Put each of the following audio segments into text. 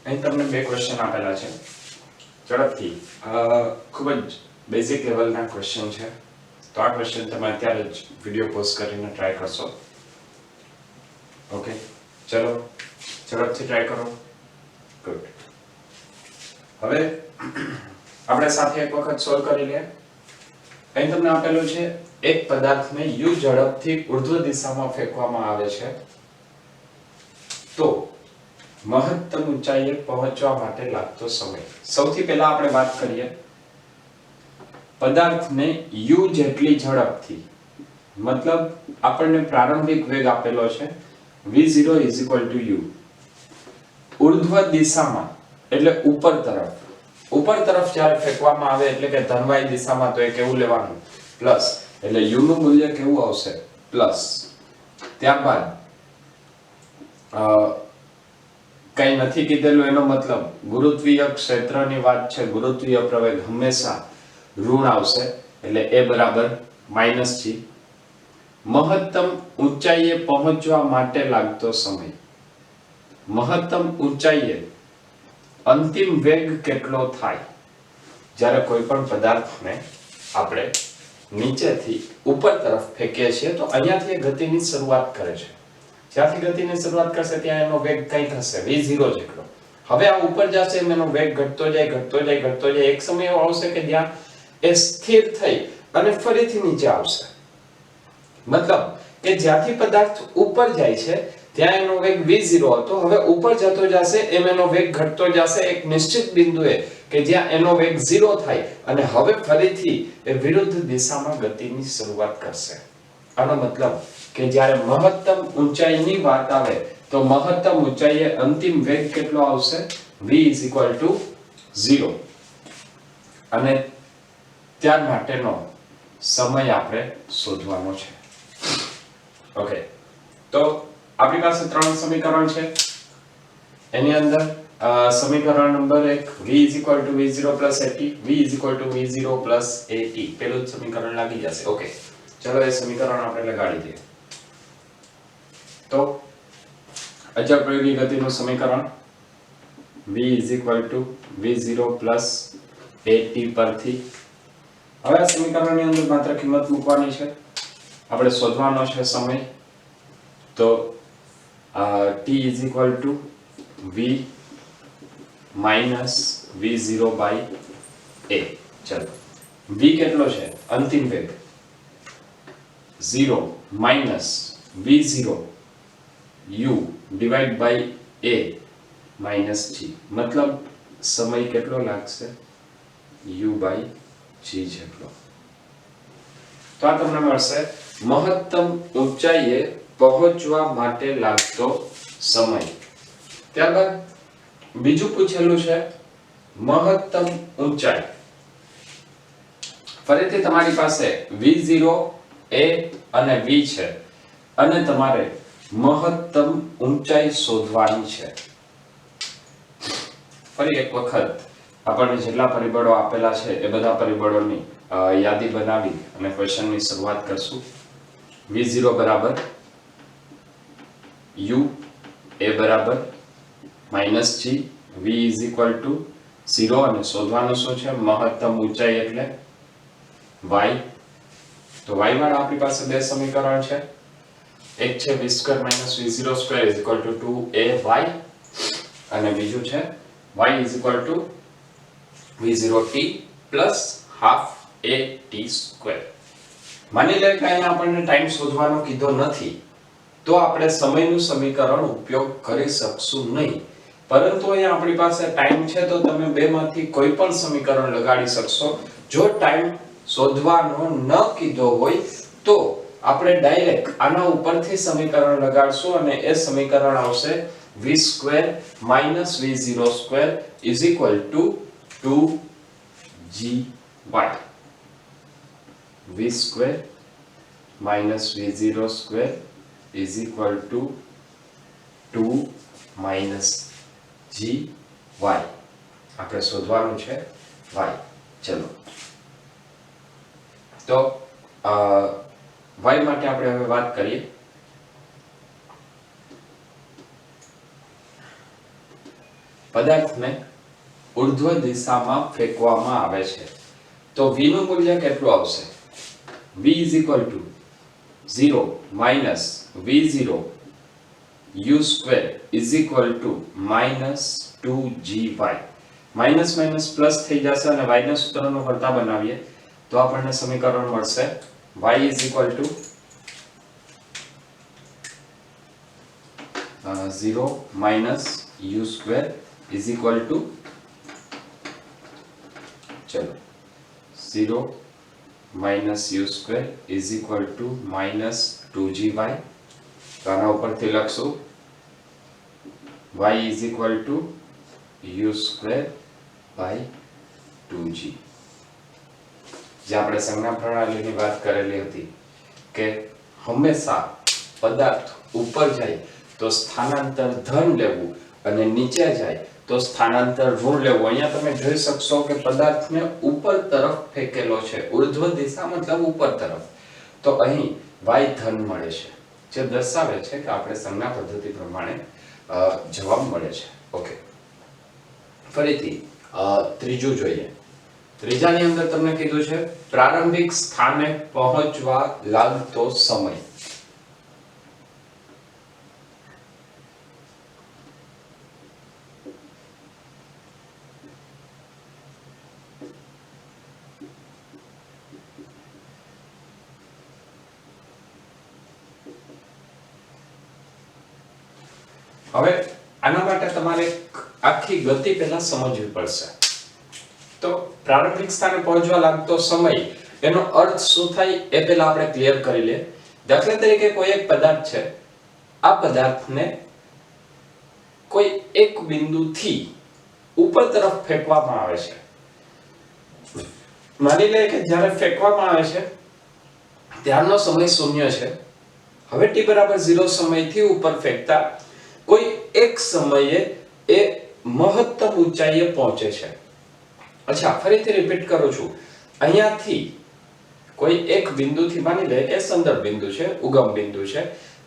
અહીં તમને બે ક્વેશ્ચન આપેલા છે ઝડપથી ખૂબ જ બેઝિક લેવલના ક્વેશ્ચન છે તો આ ક્વેશ્ચન તમે અત્યારે જ વિડિયો પોઝ કરીને ટ્રાય કરશો ઓકે ચલો ઝડપથી ટ્રાય કરો ગુડ હવે આપણે સાથે એક વખત સોલ્વ કરી લઈએ અહીં તમને આપેલું છે એક પદાર્થને u ઝડપથી ઉર્ધ્વ દિશામાં ફેંકવામાં આવે છે તો મહત્તમ ઊંચાઈએ પહોંચવા માટે લાગતો સમય સૌથી પહેલા આપણે વાત કરીએ પદાર્થને u જેટલી ઝડપથી મતલબ આપણને પ્રારંભિક વેગ આપેલો છે v0 u ઉર્ધ્વ દિશામાં એટલે ઉપર તરફ જ્યારે ફેંકવામાં આવે એટલે કે ધનવાય દિશામાં તો એ કેવું લેવાનું પ્લસ એટલે u નું મૂલ્ય કેવું આવશે પ્લસ ત્યારબાદ કઈ નથી કીધેલું એનો મતલબ ગુરુત્વીય ક્ષેત્રની વાત છે ગુરુત્વીય પ્રવેગ હંમેશા ઋણ આવશે એટલે a બરાબર -g મહત્તમ ઊંચાઈએ પહોંચવા માટે લાગતો સમય મહત્તમ ઊંચાઈએ અંતિમ વેગ કેટલો થાય જ્યારે કોઈ પણ પદાર્થને આપણે નીચેથી ઉપર તરફ ફેંકીએ છીએ તો અહીંયાથી ગતિની શરૂઆત કરે છે જ્યાંથી ગતિની શરૂઆત કરશે ત્યાં એનો વેગ કંઈક હશે v0 જેટલો હવે આ ઉપર જશે એનો વેગ ઘટતો જાય એક સમય એવો આવશે કે જ્યાં એ સ્થિર થઈ અને ફરીથી નીચે આવશે મતલબ કે જ્યાંથી પદાર્થ ઉપર જાય છે ત્યાં એનો વેગ v0 હતો હવે ઉપર જતો જશે એમ એનો વેગ ઘટતો જશે એક નિશ્ચિત બિંદુએ કે જ્યાં એનો વેગ 0 થાય અને હવે ફરીથી એ વિરુદ્ધ દિશામાં ગતિની શરૂઆત કરશે આનો મતલબ કે જ્યારે મહત્તમ ઊંચાઈની વાત આવે તો મહત્તમ ઊંચાઈએ અંતિમ વેગ કેટલો આવશે v 0 અને ત્યાર માટેનો સમય આપણે શોધવાનો છે ઓકે તો આપણી પાસે ત્રણ સમીકરણ છે એની અંદર સમીકરણ number 1 v v0 at v v0 at પેલું સમીકરણ લાગી જશે ઓકે ચલો એ સમીકરણ આપણે લગાડી દઈએ તો અચળ પ્રયોગી ગતિનું સમીકરણ v v0 at પરથી હવે આ સમીકરણની અંદર માત્ર કિંમત મૂકવાની છે આપણે શોધવાનો છે સમય તો t v v0 by a ચલો v કેટલો છે અંતિમ વેગ 0 v0 u divide by a g મતલબ સમય કેટલો લાગશે u by g જેટલો તો આ તમને મળશે મહત્તમ ઊંચાઈએ પહોંચવા માટે લાગતો સમય ત્યારબાદ બીજું પૂછેલું છે મહત્તમ ઊંચાઈ ફરીથી તમારી પાસે v0 a અને v છે અને તમારે મહત્તમ ઊંચાઈ શોધવાની છે ફરી એક વખત આપણને જેટલા પરિબળો આપેલા છે એ બધા પરિબળોની યાદી બનાવી અને ક્વેશ્ચનની શરૂઆત કરશું v0 બરાબર u a બરાબર -g v 0 અને શોધવાનું શું છે મહત્તમ ઊંચાઈ એટલે y તો y વાળા આપણી પાસે બે સમીકરણ છે એક છે v2 v02 2ay અને બીજું છે y v0t ½ at². માની લે કે અહીંયા આપણને ટાઈમ શોધવાનો કીધો નથી તો આપણે સમયનું સમીકરણ ઉપયોગ કરી શકશું નહીં પરંતુ અહીંયા આપણી પાસે ટાઈમ છે તો તમે બેમાંથી કોઈ પણ સમીકરણ લગાડી શકશો જો ટાઈમ શોધવાનો ન કીધો હોય તો આપણે ડાયરેક્ટ આના ઉપરથી સમીકરણ લગાડશું અને એ સમીકરણ આવશે v2 v02 2gy v2 v02 2 gy આપણે શોધવાનું છે y ચલો તો y માટે આપણે હવે વાત કરીએ પદાર્થને ઉર્ધ્વ દિશામાં ફેંકવામાં આવે છે તો v નું મૂલ્ય કેટલું આવશે? v is equal to 0 minus v0 u square is equal to minus 2gy. Minus minus plus થઈ જશે અને y ના સૂત્રનો કરતા બનાવીએ તો આપણને સમીકરણ મળશે y is equal to 0 minus u square is equal to चलो 0 minus u square is equal to minus 2gy. तो आना ઉપરથી લખશું y is equal to u square by 2g. જે આપણે સંજ્ઞા પ્રણાલીની વાત કરેલી હતી કે હંમેશા પદાર્થ ઉપર જાય તો સ્થાનાંતર ધન લેવું અને નીચે જાય તો સ્થાનાંતર ઋણ લેવું. અહીંયા તમે જોઈ શકશો કે પદાર્થને ઉપર તરફ ફેંકેલો છે, ઉર્ધ્વ દિશા મતલબ ઉપર તરફ, તો અહીં y ધન મળે છે, જે દર્શાવે છે કે આપણે સંજ્ઞા પદ્ધતિ પ્રમાણે જવાબ મળે છે. ઓકે, ફરીથી ત્રીજું જોઈએ. ત્રીજાની અંદર તમને કીધું છે પ્રારંભિક સ્થાને પહોંચવા લાગતો સમય. હવે આના માટે તમારે આખી ગતિ પહેલા સમજવી પડશે. તો પ્રારંભિક સ્થાને પહોંચવા લાગતો સમય એનો અર્થ શું થાય એ પહેલા આપણે ક્લિયર કરી લે. દાખલા તરીકે કોઈ એક પદાર્થ છે, આ પદાર્થને કોઈ એક બિંદુથી ઉપર તરફ ફેંકવામાં આવે છે. માની લે કે જ્યારે ફેંકવામાં આવે છે ત્યારનો સમય 0 છે. હવે t બરાબર 0 સમયથી ઉપર ફેંકતા કોઈ એક સમયે એ મહત્તમ ઊંચાઈએ પહોંચે છે. અચ્છા, ફરીથી રિપીટ કરું છું. અહીંયાથી કોઈ એક બિંદુથી માની લે કે સંદર્ભ બિંદુ છે, ઉગમ બિંદુ છે,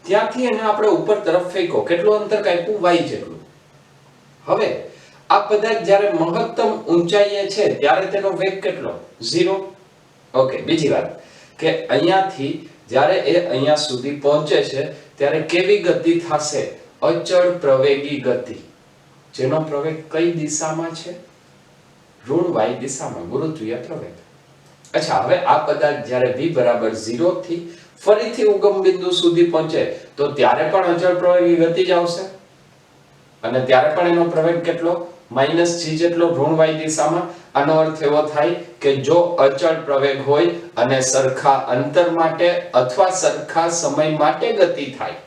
ત્યાંથી એને આપણે ઉપર તરફ ફેંકો. કેટલું અંતર કાપ્યું? y જેટલું. હવે આ પદાર્થ જ્યારે મહત્તમ ઊંચાઈએ છે ત્યારે તેનો વેગ કેટલો? 0. ઓકે, બીજી વાત કે અહીંયાથી જ્યારે એ અહીંયા સુધી પહોંચે છે ત્યારે કેવી ગતિ થશે? અચળ પ્રવેગી ગતિ, જેનો પ્રવેગ કઈ દિશામાં છે? ઋણ y દિશામાં, ગુરુત્વીય પ્રવેગ. અચ્છા, હવે આ પદાર્થ જ્યારે v બરાબર 0 થી ફરીથી ઉગમ બિંદુ સુધી પહોંચે તો ત્યારે પણ અચળ પ્રવેગી ગતિ જ આવશે અને ત્યારે પણ એનો પ્રવેગ કેટલો? -g જેટલો ઋણ y દિશામાં. આનો અર્થ એવો થાય કે જો અચળ પ્રવેગ હોય અને સરખા અંતર માટે અથવા સરખા સમય માટે ગતિ થાય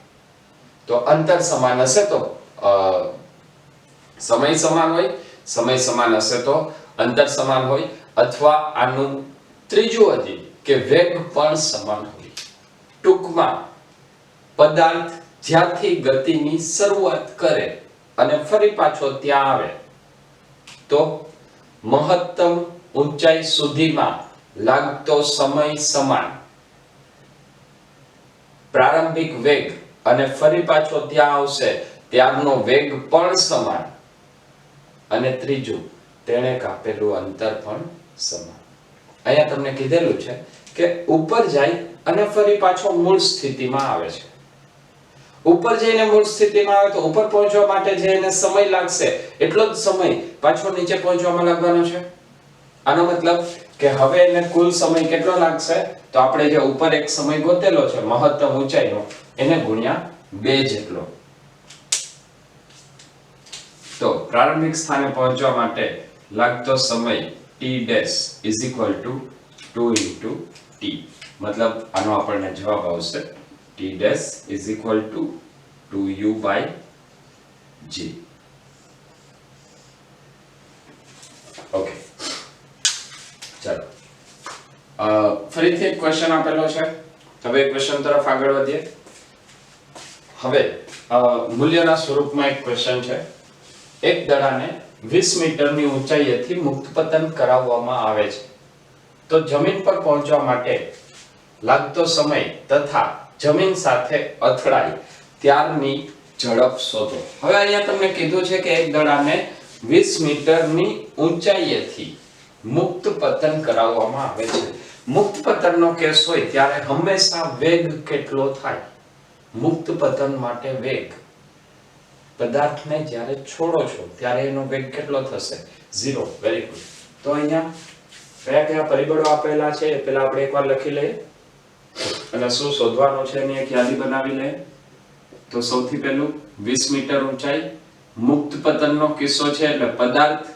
તો અંતર સમાન હશે તો સમય સમાન હોય, સમય સમાન હશે તો અંતર સમાન હોય, અથવા આનું ત્રીજું હજી કે વેગ પણ સમાન હોય. ટૂંકમાં પદાર્થ જ્યાંથી ગતિની શરૂઆત કરે અને ફરી પાછો ત્યાં આવે તો મહત્તમ ઊંચાઈ સુધીમાં લાગતો સમય સમાન, પ્રારંભિક વેગ અને ફરી પાછો ત્યાં આવશે ત્યારનો વેગ પણ સમાન, અને ત્રીજું તેણે કાપેલું અંતર પણ સમાન. અહીંયા તમને કીધેલું છે કે ઉપર જાય અને ફરી પાછો મૂળ સ્થિતિમાં આવે છે. ઉપર જઈને મૂળ સ્થિતિમાં આવે તો ઉપર પહોંચવા માટે જે એને સમય લાગશે એટલો જ સમય પાછો નીચે પહોંચવામાં લાગવાનો છે. આનો મતલબ કે હવે એને કુલ સમય કેટલો લાગશે? તો આપણે જે ઉપર એક સમય ગોતેલો છે મહત્તમ ઊંચાઈનો, એને ગુણ્યા 2 જેટલો. તો પ્રારંભિક સ્થાને પહોંચવા માટે લાગતો સમય t dash is equal to 2 into t. મતલબ આનો આપણને જવાબ આવશે t dash is equal to 2u by g. Okay, ચાલો ફરીથી એક ક્વેશ્ચન આપેલો છે. હવે ક્વેશ્ચન તરફ આગળ વધીએ. હવે મૂલ્યના સ્વરૂપમાં એક ક્વેશ્ચન છે. એક દડાને 20 મીટરની ઊંચાઈએથી મુક્ત પતન કરાવવામાં આવે છે તો જમીન પર પહોંચવા માટે લાગતો સમય તથા જમીન સાથે અથડાય ત્યારની ઝડપ શોધો. હવે અહીંયા તમને કીધું છે કે એક દડાને 20 મીટરની ઊંચાઈએથી મુક્ત પતન કરાવવામાં આવે છે. મુક્ત પતનનો કેસ હોય ત્યારે હંમેશા વેગ કેટલો થાય? મુક્ત પતન માટે વેગ, પદાર્થને જ્યારે છોડો છો ત્યારે એનો વેગ કેટલો થશે? 0. Very good. તો અહીંયા કયા કયા પરિબળો આપેલા છે એ પહેલા આપણે એકવાર લખી લઈએ અને શું શોધવાનું છે એની એક યાદી બનાવી લઈએ. તો સૌથી પહેલું 20 મીટર ઊંચાઈ, મુક્ત પતનનો કિસ્સો છે એટલે પદાર્થ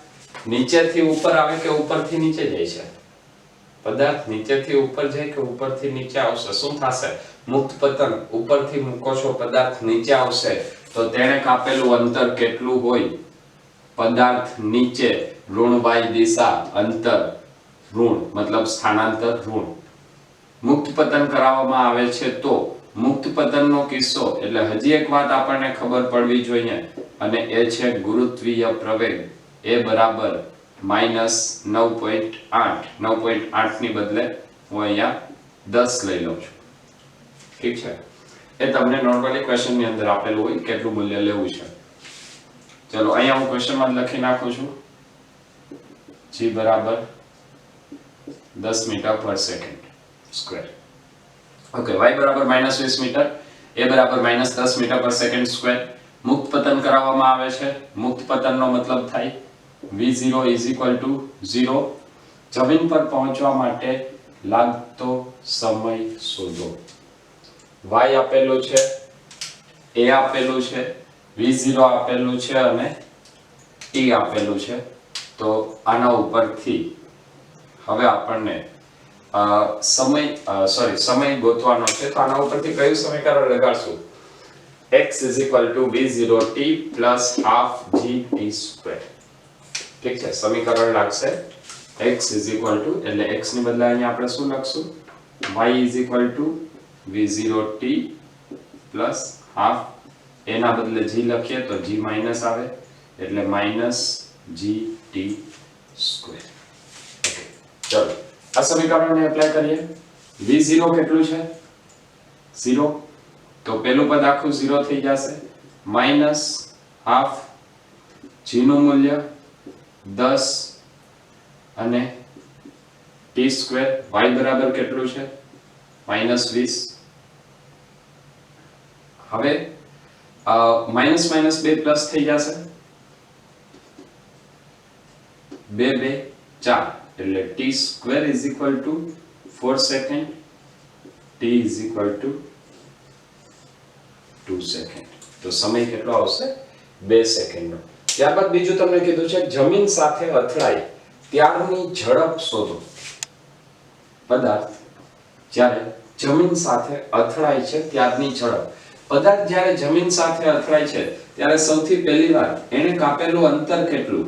નીચેથી ઉપર આવે કે ઉપરથી નીચે જાય છે? પદાર્થ નીચેથી ઉપર જાય કે ઉપરથી નીચે આવશે? શું થશે? મુક્ત પતન, ઉપરથી મૂકો છો પદાર્થ નીચે આવશે તો તેણે કાપેલું અંતર કેટલું હોય? પદાર્થ નીચે ઋણ y દિશા, અંતર ઋણ મતલબ સ્થાનાંતર ઋણ. મુક્ત પતન કરાવવામાં આવે છે તો મુક્ત પતનનો કિસ્સો એટલે હજી એક વાત આપણને ખબર પડવી જોઈએ અને એ છે ગુરુત્વીય પ્રવેગ એ બરાબર -9.8. 9.8 ની બદલે હું અહીંયા 10 લઈ લઉં છું. ઠીક છે, એ તમને નોર્મલી ક્વેશ્ચન ની અંદર આપેલું હોય કેટલું મૂલ્ય લેવું છે. ચલો અહીંયા હું ક્વેશ્ચન માં લખી નાખું છું g બરાબર 10 metre per second square. Okay, y બરાબર -20 મીટર, a બરાબર -10 મીટર પર સેકન્ડ સ્ક્વેર. મુક્ત પતન કરાવવામાં આવે છે. મુક્ત પતનનો મતલબ થાય v0 0. જમીન પર પહોંચવા માટે લાગતો સમય શોધો. y આપેલું છે, a આપેલું છે, v0 આપેલું છે અને t આપેલું છે. તો આના ઉપરથી હવે આપણને સમય ગોતવાનો છે. તો આના ઉપરથી કયું સમીકરણ લગાડશું? x v0t plus half gt². ઠીક છે, સમીકરણ લાગશે x એટલે x ની બદલે અહીંયા આપણે શું લખશું? y v0t plus half, એના બદલે g લખીએ તો g માઈનસ આવે એટલે -gt². ઓકે, ચલો આ સમીકરણને એપ્લાય કરીએ. v0 કેટલું છે? 0. તો પહેલું પદ આખું 0 થઈ જશે, માઈનસ હાફ, g નું મૂલ્ય 10 અને t². y બરાબર કેટલું છે? -20. હવે માઈનસ માઈનસ 2 પ્લસ થઈ જશે, 2 2 4 એટલે t² 4 સેકન્ડ, t 2 સેકન્ડ. તો સમય કેટલો આવશે? 2 સેકન્ડનો. ત્યારબાદ બીજું તમને કીધું છે જમીન સાથે અથડાય ત્યારની ઝડપ શોધો. પદાર્થ જ્યારે જમીન સાથે અથડાય છે ત્યારની ઝડપ. પદાર્થ જ્યારે જમીન સાથે અથડાય છે ત્યારે સૌથી પહેલી વાર એને કાપેલું અંતર કેટલું?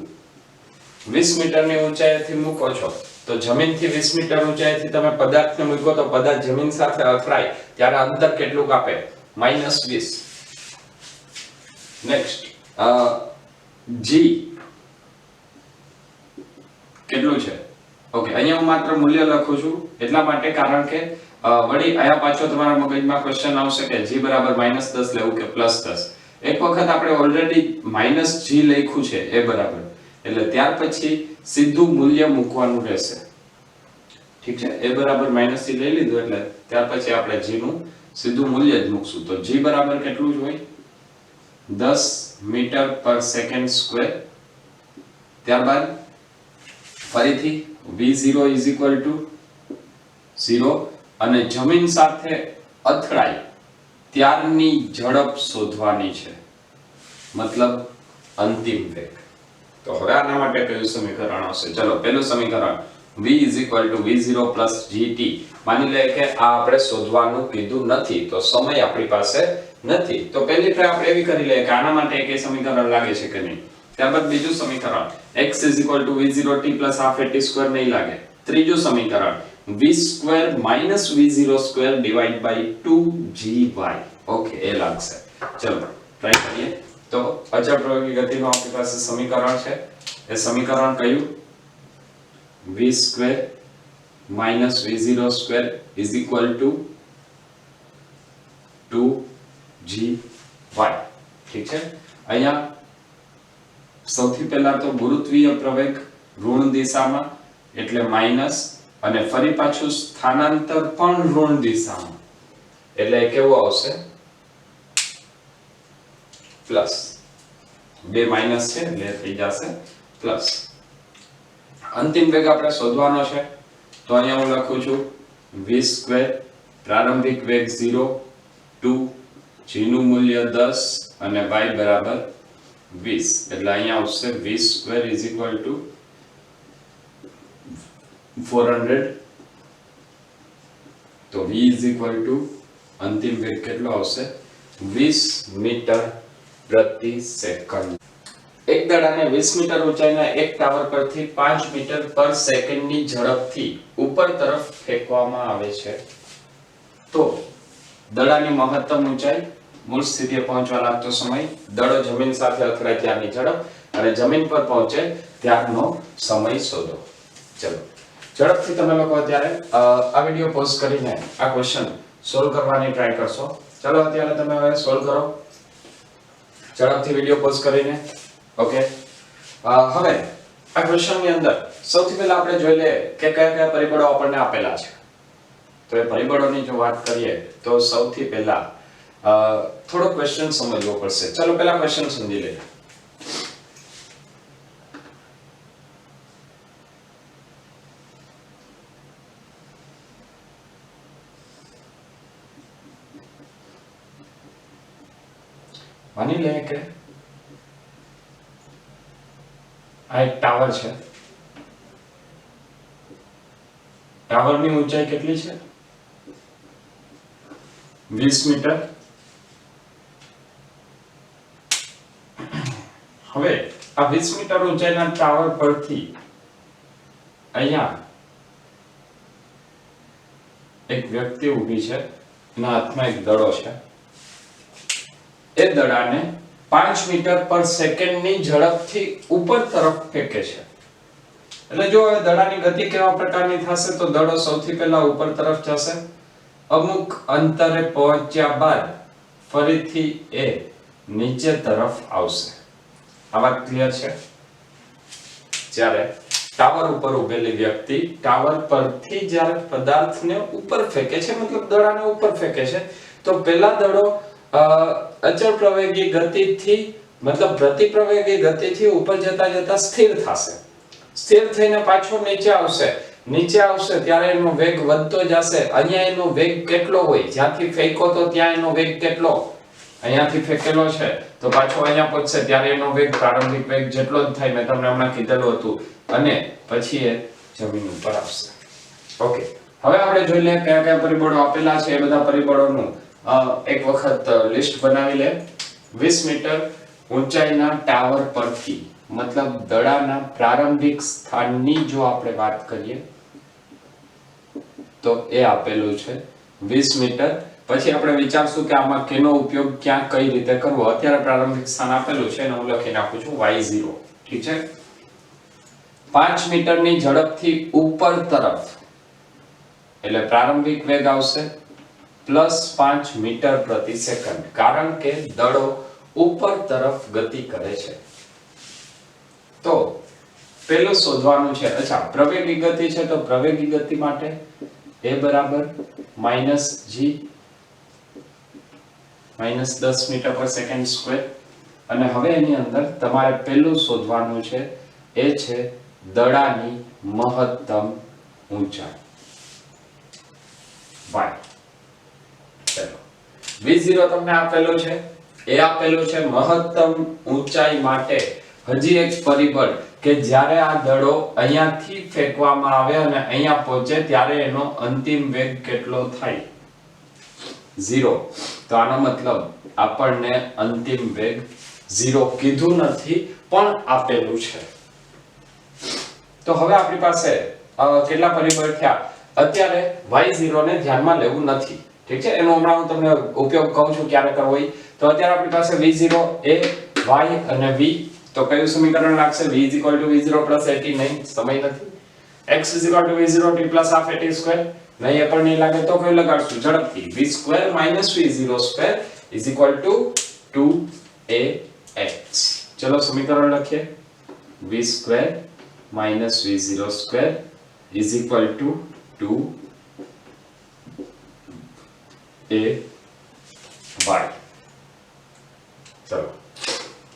20 મીટરની ઊંચાઈથી મૂકો છો તો જમીનથી 20 મીટર ઊંચાઈથી તમે પદાર્થને મૂકો તો પદાર્થ જમીન સાથે અથડાય ત્યારે અંતર કેટલું કાપે? -20. નેક્સ્ટ g કેટલું છે? ઓકે, અહીંયા હું માત્ર મૂલ્ય લખું છું એટલા માટે કારણ કે વળી આયા પાછો તમારા મગજમાં ક્વેશ્ચન આવશે કે g બરાબર -10 લેવું કે +10. એક વખત આપણે ઓલરેડી -g લખ્યું છે એ બરાબર, એટલે ત્યાર પછી સીધું મૂલ્ય મૂકવાનું રહેશે. ઠીક છે, a બરાબર -g લઈ લીધું એટલે ત્યાર પછી આપણે g નું સીધું મૂલ્ય જ મૂકશું. તો g બરાબર કેટલું જ હોય? 10 મીટર પર સેકન્ડ સ્ક્વેર. ત્યારબાદ ફરીથી v0 0 અને જમીન સાથે અથડાય ત્યારની ઝડપ શોધવાની છે, મતલબ અંતિમ વેગ. તો હવે આના માટે કયું સમીકરણ આવશે? ચલો પહેલું સમીકરણ v v0 gt. માની લે કે આ આપણે શોધવાનું કીધું નથી તો સમય આપણી પાસે નથી, તો પહેલી ટ્રાય આપણે એવી કરી લઈએ કે આના માટે એક સમીકરણ લાગે છે કે નહીં. ત્યારબાદ બીજું સમીકરણ x v0t half at² નહીં લાગે. ત્રીજું સમીકરણ v² v0² divided by 2gy. Okay, એ લાગશે. ચલો ટ્રાય કરીએ. તો અચળ પ્રયોગી ગતિનું આપણી પાસે સમીકરણ છે. એ સમીકરણ કયું? v² v0² is equal to 2gy. ઠીક છે, અહીંયા સૌથી પહેલા તો ગુરુત્વીય પ્રવેગ ઋણ દિશામાં એટલે માઈનસ, અને ફરી પાછું સ્થાનાંતર પણ ઋણ દિશામાં એટલે કેવું આવશે પ્લસ. બે માઈનસ છે એટલે થઈ જશે પ્લસ. અંતિમ વેગ આપણે શોધવાનો છે તો અહીંયા હું લખું છું v² પ્રારંભિક વેગ 0 2 g નું મૂલ્ય 10 અને y બરાબર 20 એટલે અહીંયા આવશે v² 400 તો v અંતિમ વેગ કેટલો આવશે 20 મીટર પ્રતિ સેકન્ડ. એક દડાને 20 મીટર ઊંચાઈના એક ટાવર પરથી 5 મીટર પર સેકન્ડની ઝડપથી ઉપર તરફ ફેંકવામાં આવે છે તો દડાની મહત્તમ ઊંચાઈ, મૂળ સ્થિતિએ પહોંચવા લાગતો સમય, દડો જમીન સાથે અથડાય ત્યારની ઝડપ અને જમીન પર પહોંચે ત્યારનો સમય શોધો. ચલો ઝડપથી તમે લોકો અત્યારે આ વિડિયો પોઝ કરીને આ ક્વેશ્ચન સોલ્વ કરવાની ટ્રાય કરશો. ચલો અત્યારે તમે હવે સોલ્વ કરો ઝડપથી વિડિયો પોઝ કરીને. ઓકે, હવે આ ક્વેશ્ચનની અંદર સૌથી પહેલા આપણે જોઈ લે કે કયા કયા પરિબળો આપણને આપેલા છે. તો એ પરિબળોની જો વાત કરીએ તો સૌથી પહેલા થોડો ક્વેશ્ચન સમજવો પડશે. ચલો પહેલા ક્વેશ્ચન સમજી લઈએ. માની લે કે આ એક ટાવર છે. ટાવરની ઊંચાઈ કેટલી છે 20 મીટર. હવે આ 20 મીટર ઊંચાઈના ટાવર પરથી અહીંયા એક વ્યક્તિ ઊભી છે, એના હાથમાં એક દડો છે. એ દડાને 5 મીટર પર સેકન્ડની ઝડપથી ઉપર તરફ ફેંકે છે. એટલે જો હવે દડાની ગતિ કેવા પ્રકારની થશે તો દડો સૌથી પહેલા ઉપર તરફ જશે, અમુક અંતરે પહોંચ્યા બાદ ફરીથી એ નીચે તરફ આવશે. આ વાત ક્લિયર છે? જ્યારે ટાવર ઉપર ઉભેલી વ્યક્તિ ટાવર પરથી જ્યારે પદાર્થને ઉપર ફેંકે છે, મતલબ દડાને ઉપર ફેંકે છે, તો પહેલા દડો અચળ પ્રવેગી ગતિથી મતલબ પ્રતિપ્રવેગી ગતિથી ઉપર જતા જતા સ્થિર થશે. સ્થિર થઈને પાછો નીચે આવશે. નીચે આવશે ત્યારે એનો વેગ વધતો જશે. અહીંયા એનો વેગ કેટલો હોય, જ્યાંથી ફેંકો તો ત્યાં એનો વેગ કેટલો, અહીંયાથી ફેંકેલો છે તો પાછો અહીંયા પહોંચશે ત્યારે એનો વેગ પ્રારંભિક વેગ જેટલો જ થાય, મેં તમને હમણાં કીધેલું હતું, અને પછી એ જમીન ઉપર આવશે. ઓકે, હવે આપણે જોઈ લઈએ કયા કયા પરિબળો આપેલા છે. એ બધા પરિબળોનું એક વખત લિસ્ટ બનાવી લે. 20 મીટર ઊંચાઈના ટાવર પરથી મતલબ દડાના પ્રારંભિક સ્થાનની જો આપણે વાત કરીએ તો એ આપેલું છે 20 મીટર. પછી આપણે વિચારશું કે આમાં કેનો ઉપયોગ ક્યાં કઈ રીતે કરવો. અત્યારે પ્રારંભિક સ્થાન આપેલું છે અને હું લખી નાખું છું y0. ઠીક છે. 5 મીટરની ઝડપથી ઉપર તરફ એટલે પ્રારંભિક વેગ આવશે +5 મીટર પ્રતિ સેકન્ડ, કારણ કે દડો ઉપર તરફ ગતિ કરે છે. તો પેલું શોધવાનું છે. અચ્છા, પ્રવેગી ગતિ છે તો પ્રવેગી ગતિ માટે a બરાબર -g -10 metre per second square. અને હવે એની અંદર તમારે પેલું શોધવાનું છે એ છે દડાની મહત્તમ ઊંચાઈ y. ચલો, v0 તમને આપેલું છે, એ આપેલું છે. મહત્તમ ઊંચાઈ માટે હજી એક પરિબળ કે જ્યારે આ દડો અહીંયાથી ફેંકવામાં આવે અને અહીંયા પહોંચે ત્યારે એનો અંતિમ વેગ કેટલો થાય 0. તો આનો મતલબ આપણને અંતિમ વેગ 0 કીધું નથી પણ આપેલું છે. તો હવે આપણી પાસે કેટલા પરિબળ થયા? અત્યારે y0 ને ધ્યાનમાં લેવું નથી. ઠીક છે, એનો હમણાં હું તમને ઉપયોગ કહું છું ક્યારે કરવો હોય. તો અત્યારે આપણી પાસે v0 એ y અને v, તો કયું સમીકરણ લાગશે? v v0 + at નહીં, સમય નથી. x v0t + ½ at સ્ક્વેર નહીં, એ પણ નહીં લાગે તો કયું લગાડશું ઝડપથી? v² - v02 = 2ax. ચલો સમીકરણ લખીએ. v square minus v0 square is equal to 2ay. ચલો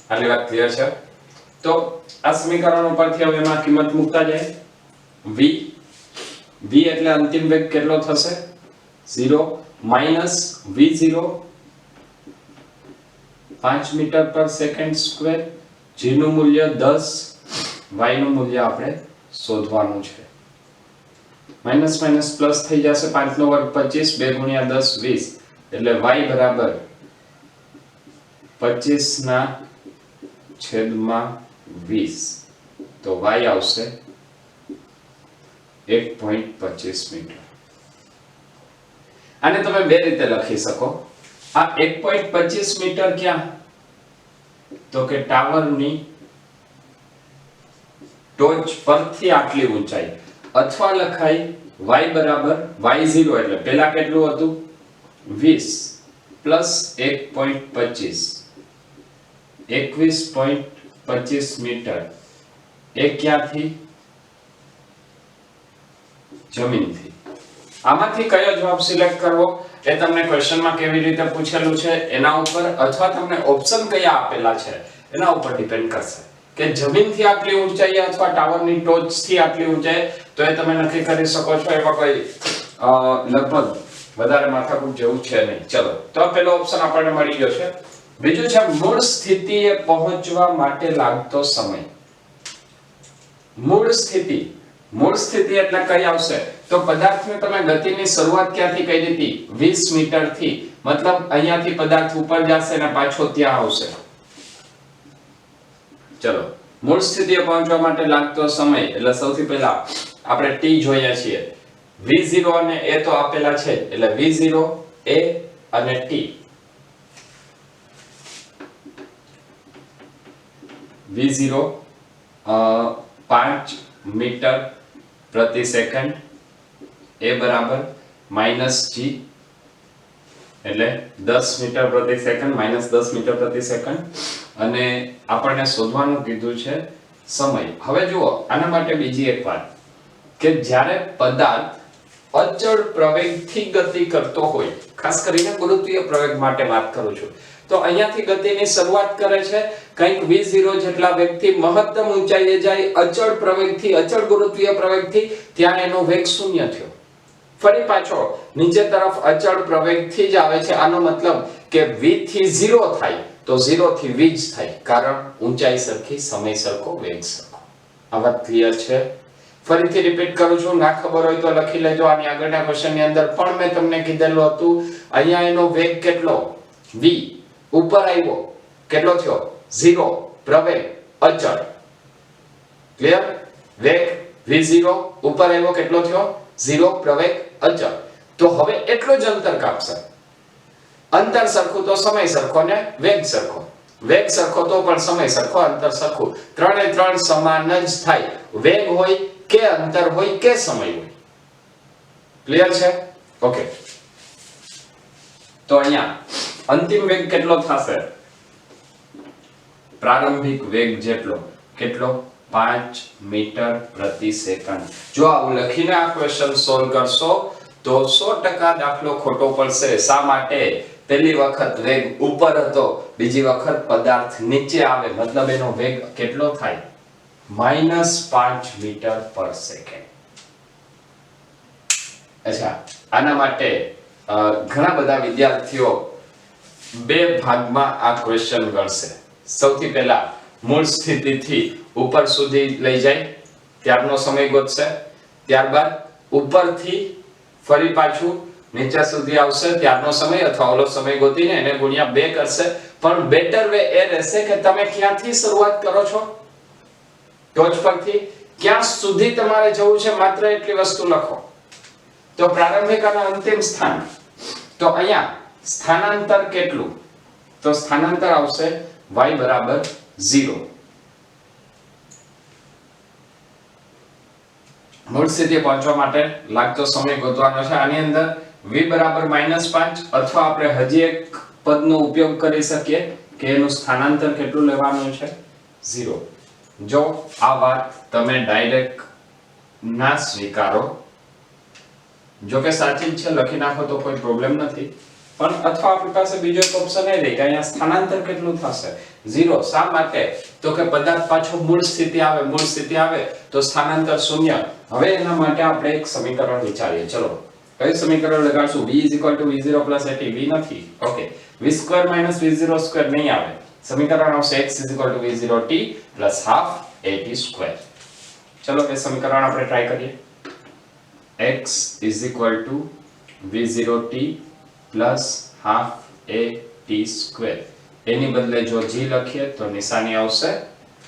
આટલી વાત ક્લિયર છે. તો આ સમીકરણ ઉપરથી હવે એમાં કિંમત મૂકતા જાય. v એટલે અંતિમ વેગ કેટલો થશે 0 minus v0 5 metre per second square, g નું મૂલ્ય 10, y નું મૂલ્ય આપણે શોધવાનું છે. માઈનસ માઈનસ પ્લસ થઈ જશે. 5 નો વર્ગ 25, 2 ગુણ્યા 10 20, એટલે y બરાબર 25 ના છેદમાં 20, તો y આવશે 1.25 મીટર. આને તમે બે રીતે લખી શકો. આ 1.25 મીટર ક્યાં, તો કે ટાવરની ટોચ પરથી આટલી ઊંચાઈ, અથવા લખાય y બરાબર y0 એટલે પહેલા કેટલું હતું 20 પ્લસ 1.25 21.25 મીટર. એ ક્યાંથી, જમીનથી. આમાંથી કયો જવાબ સિલેક્ટ કરવો એ તમને ક્વેશ્ચનમાં કેવી રીતે પૂછેલું છે એના ઉપર, અથવા તમને ઓપ્શન કયા આપેલા છે એના ઉપર ડિપેન્ડ કરશે કે જમીનથી આટલી ઊંચાઈ અથવા ટાવરની ટોચથી આટલી ઊંચાઈ. તો એ તમે નક્કી કરી શકો છો. એમાં કોઈ લગભગ વધારે માથાકૂટ જેવું છે નહીં. ચલો, તો પહેલો ઓપ્શન આપણને મળી ગયો છે. બીજું છે મૂળ સ્થિતિએ પહોંચવા માટે લાગતો સમય. મૂળ સ્થિતિ એટલે કઈ આવશે, તો પદાર્થને તમે ગતિની શરૂઆત ક્યાંથી કરી દીધી 20 મીટર થી, મતલબ અહીંયાથી પદાર્થ ઉપર જશે અને પાછો ત્યાં આવશે. ચલો, મૂળ સ્થિતિએ પહોંચવા માટે લાગતો સમય એટલે સૌથી પહેલા આપણે t જોઈએ છીએ. v0 અને a તો આપેલા છે, એટલે v0 a અને t. v0 5 મીટર પ્રતિ સેકન્ડ, a બરાબર -g એટલે 10 મીટર પ્રતિ સેકન્ડ, -10 મીટર પ્રતિ સેકન્ડ. અને આપણને શોધવાનું કીધું છે સમય. હવે જુઓ, આના માટે બીજી એક વાત કે જ્યારે પદાર્થ અચળ પ્રવેગથી ગતિ કરતો હોય, ખાસ કરીને ગુરુત્વીય પ્રવેગ માટે વાત કરું છું, તો અહીંયાથી ગતિની શરૂઆત કરે છે કંઈક v0 જેટલા વેગથી, મહત્તમ ઊંચાઈએ જાય અચળ પ્રવેગથી, અચળ ગુરુત્વીય પ્રવેગથી, ત્યાં એનો વેગ 0 થયો. ફરી પાછો નીચે તરફ અચળ પ્રવેગથી જ આવે છે. આનો મતલબ કે v થી 0 થાય તો 0 થી v જ થાય, કારણ ઊંચાઈ સરખી, સમય સરખો, વેગ સરખો. આ વાત ક્લિયર છે? ફરીથી રિપીટ કરું છું, ના ખબર હોય તો લખી લેજો. આની આગળના ક્વેશ્ચનની અંદર પણ મેં તમને કીધેલું હતું. અહીંયા એનો વેગ કેટલો v, ઉપર આવ્યો કેટલો થયો 0, પ્રવેગ અચળ. ક્લિયર? વેગ v0 ઉપર આવ્યો કેટલો થયો 0, પ્રવેગ અચળ. તો હવે એટલો જ અંતર કાપશે. અંતર સરખું તો સમય સરખો ને વેગ સરખો, વેગ સરખો તો પણ સમય સરખો, અંતર સરખું, ત્રણે ત્રણ સમાન જ થાય, વેગ હોય કે અંતર હોય કે સમય હોય. ક્લિયર છે? ઓકે. તો અહીંયા અંતિમ વેગ કેટલો થશે? પ્રારંભિક વેગ જેટલો. કેટલો? 5 મીટર પ્રતિ સેકન્ડ. જો આવું લખીને આ ક્વેશ્ચન સોલ્વ કરશો તો 100% દાખલો ખોટો પડશે. શા માટે? પહેલી વખત વેગ ઉપર હતો, બીજી વખત પદાર્થ નીચે આવે, મતલબ એનો વેગ કેટલો થાય? -5 મીટર પર સેકન્ડ. અચ્છા, આના માટે ઘણા બધા વિદ્યાર્થીઓ બે ભાગમાં આ ક્વેશ્ચન ગણશે. સૌથી પહેલા મૂળ સ્થિતિથી ઉપર સુધી લઈ જાય ત્યારનો સમય ગોતશે, ત્યારબાદ ઉપરથી ફરી પાછું નીચે સુધી આવશે ત્યારનો સમય, અથવા ઓલો સમય ગોતીને એને ગુણ્યા 2 કરશે. પણ બેટર વે એ રહેશે કે તમે ક્યાંથી શરૂઆત કરો છો, ટોચ પરથી ક્યાં સુધી તમારે જવું છે, માત્ર એટલી વસ્તુ લખો. તો પ્રારંભિક અને અંતિમ સ્થાન, તો અહીંયા સ્થાનાંતર કેટલું? તો સ્થાનાંતર આવશે y બરાબર 0. મૂળ સ્થિતિએ પહોંચવા માટે લાગતો સમય ગોતવાનો છે. આની અંદર v બરાબર -5, અથવા આપણે હજી એક પદનો ઉપયોગ કરી શકીએ કે એનું સ્થાનાંતર કેટલું લેવાનું છે 0. જો આ વાત તમે ડાયરેક્ટ ના સ્વીકારો, જો કે સાચી જ છે, લખી નાખો તો કોઈ પ્રોબ્લેમ નથી, પણ અથવા આપણી પાસે બીજો એક ઓપ્શન એ રહે કે અહીંયા સ્થાનાંતર કેટલું થશે? 0. શા માટે? તો કે પદાર્થ પાછો મૂળ સ્થિતિ આવે તો સ્થાનાંતર 0. હવે એના માટે આપણે એક સમીકરણ વિચારીએ. ચલો કયું સમીકરણ લગાડશું? v v0 at v નથી. ઓકે, v2 v02 નહીં આવે. સમીકરણ આવશે x v0t ½ at². ચલો એ સમીકરણ આપણે ટ્રાય કરીએ. x v0t ½ at². એની બદલે જો g લખીએ તો નિશાની આવશે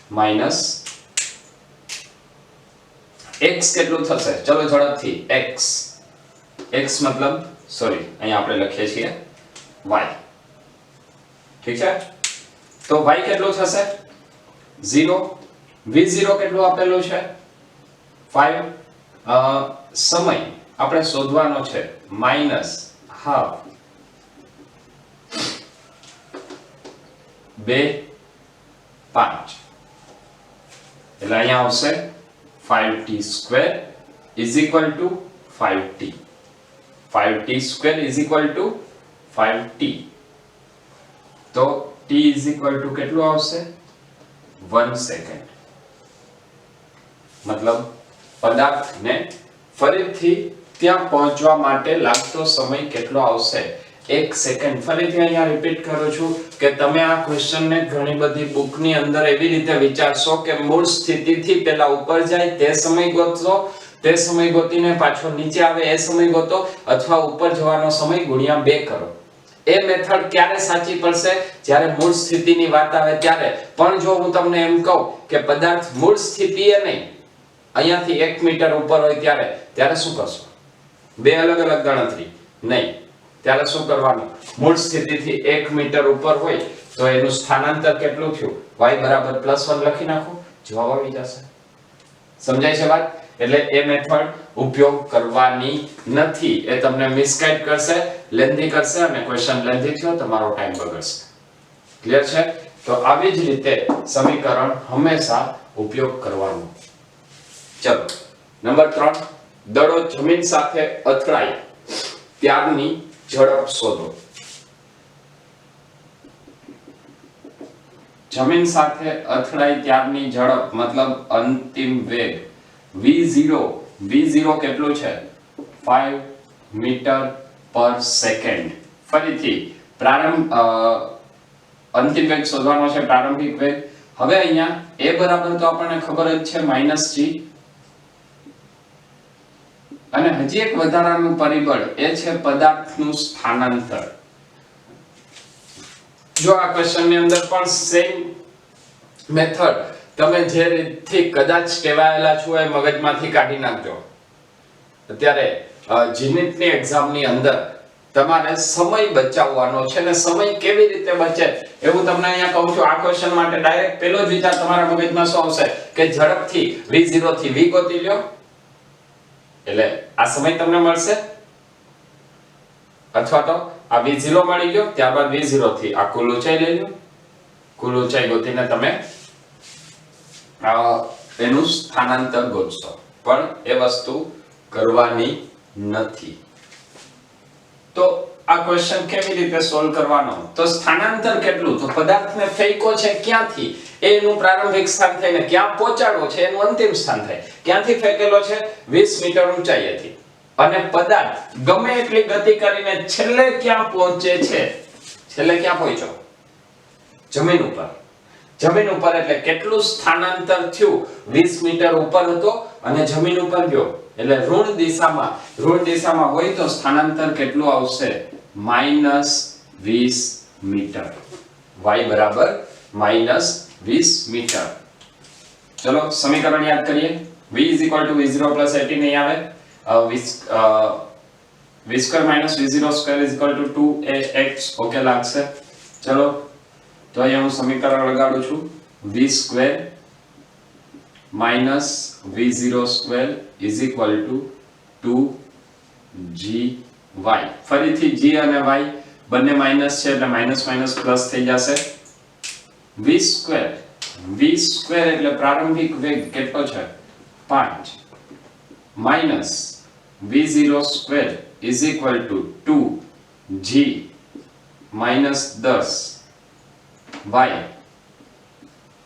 માઈનસ. x કેટલું થશે? ચલો ઝડપથી. x મતલબ સોરી અહીંયા આપણે લખીએ છીએ y. ઠીક છે, તો y કેટલું થશે? 0. v0 કેટલું આપેલું છે? 5. સમય આપણે શોધવાનો છે માઈનસ હાફ 2 5, એટલે અહીંયા આવશે 5t² = 5t. 5t² = 5t. તો t = કેટલું આવશે? 1 સેકન્ડ. મતલબ પદાર્થને ફરીથી ત્યાં પહોંચવા માટે લાગતો સમય કેટલો આવશે? 1 સેકન્ડ. ફરીથી અહીંયા રિપીટ કરું છું કે તમે આ ક્વેશ્ચનને ઘણી બધી બુકની અંદર એવી રીતે વિચારશો કે મૂળ સ્થિતિથી પહેલા ઉપર જાય તે સમય ગોતશો, તે સમય ગોતીને પાછો નીચે આવે એ સમય ગોતો, અથવા ઉપર જવાનો સમય ગુણ્યા 2 કરો. એ મેથડ ક્યારે સાચી પડશે? જ્યારે મૂળ સ્થિતિની વાત આવે ત્યારે. પણ જો હું તમને એમ કહું કે પદાર્થ મૂળ સ્થિતિએ નહીં, અહીંયાથી 1 મીટર ઉપર હોય ત્યારે શું કરશો? બે અલગ અલગ ગણતરી નહીં. ત્યારે શું કરવાનું? મૂળ સ્થિતિથી 1 મીટર ઉપર હોય તો એનું સ્થાનાંતર કેટલું થયું? y = +1 લખી નાખો, જવાબ આવી જશે. સમજાય છે વાત? એટલે એ મેથડ ઉપયોગ કરવાની નથી. એ તમને મિસગાઈડ કરશે, લેન્ધી કરશે, અને ક્વેશ્ચન લેન્ધી થયો તમારો ટાઈમ બગડશે. ક્લિયર છે? તો આવી જ રીતે સમીકરણ હંમેશા ઉપયોગ કરવાનો. ચલો નંબર 3, દડો જમીન સાથે અથડાય ત્યારની ઝડપ શોધો. જમીન સાથે અથડાય ત્યારની ઝડપ મતલબ અંતિમ વેગ v0 કેટલું છે? 5 મીટર/સેકન્ડ. ફરીથી અંતિમ વેગ શોધવાનો છે, પ્રારંભિક વેગ. હવે અહીંયા a બરાબર તો આપણને ખબર જ છે -g, અને હજી એક વધારાનું પરિબળ એ છે પદાર્થનું સ્થાનાંતર. જો આ ક્વેશ્ચનની અંદર પણ સેમ મેથડ તમે જે રીતથી કદાચ ટેવાયેલા છો એ મગજમાંથી કાઢી નાખજો. અત્યારે જીનિટની એક્ઝામની અંદર તમારે સમય બચાવવાનો છે, ને સમય કેવી રીતે બચે એવું તમને અહીંયા કહું છું. આ ક્વેશ્ચન માટે ડાયરેક્ટ પહેલો જ વિચાર તમારા મગજમાં શું આવશે કે ઝડપથી v0 થી v ગોતી લ્યો, એટલે આ સમય તમને મળશે. અથવા તો આ v0 મળી ગયો, ત્યારબાદ v0 થી આ કુલ ઊંચાઈ લઈ લો, કુલ ઊંચાઈ ગોતીને તમે એનું સ્થાનાંતર ગોતશો. પણ એ વસ્તુ કરવાની નથી. તો આ ક્વેશ્ચન કેવી રીતે સોલ્વ કરવાનો? તો સ્થાનાંતર કેટલું? તો પદાર્થને ફેંકો છે ક્યાંથી એનું પ્રારંભિક સ્થાન થઈને ક્યાં પહોંચાડવો છે એનું અંતિમ સ્થાન થાય. ક્યાંથી ફેંકેલો છે? 20 મીટર ઊંચાઈએથી. અને પદાર્થ ગમે એટલી ગતિ કરીને છેલ્લે ક્યાં પહોંચે છે? છેલ્લે ક્યાં પહોંચ્યો? જમીન ઉપર. જમીન ઉપર એટલે કેટલું સ્થાનાંતર થયું? 20 મીટર ઉપર હતો અને જમીન ઉપર ગયો, એટલે ઋણ દિશામાં હોય તો સ્થાનાંતર કેટલું આવશે? -20 મીટર. y બરાબર -20 મીટર. ચલો સમીકરણ યાદ કરીએ. v v0 at નહીં આવે, v2 v02 2ax ઓકે લાગશે. ચલો તો અહીંયા હું સમીકરણ લગાડું છું. v2 v02 2gy. ફરીથી g અને y બંને માઈનસ છે એટલે માઈનસ માઈનસ પ્લસ થઈ જશે. v2 v સ્ક્વેર એટલે પ્રારંભિક વેગ કેટલો છે 5 minus v0 square is equal to 2g minus 10 y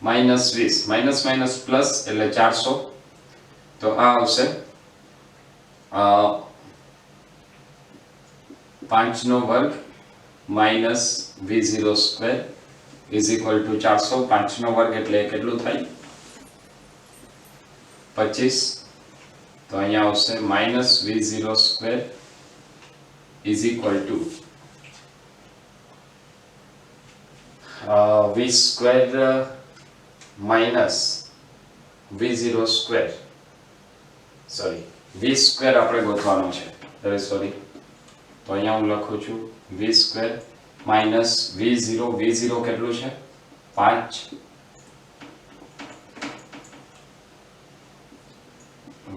minus 20 minus minus plus એટલે 400 તો આ આવશે 5 નો વર્ગ minus v0 square is equal to 400 5 નો વર્ગ એટલે કેટલું થાય 25 તો અહીંયા આવશે minus v0 square is equal to v square minus v0 square sorry v square આપણે ગોતવાનો છે અરે સોરી તો અહીંયા હું લખું છું v સ્ક્વેર માઈનસ v0 કેટલું છે 5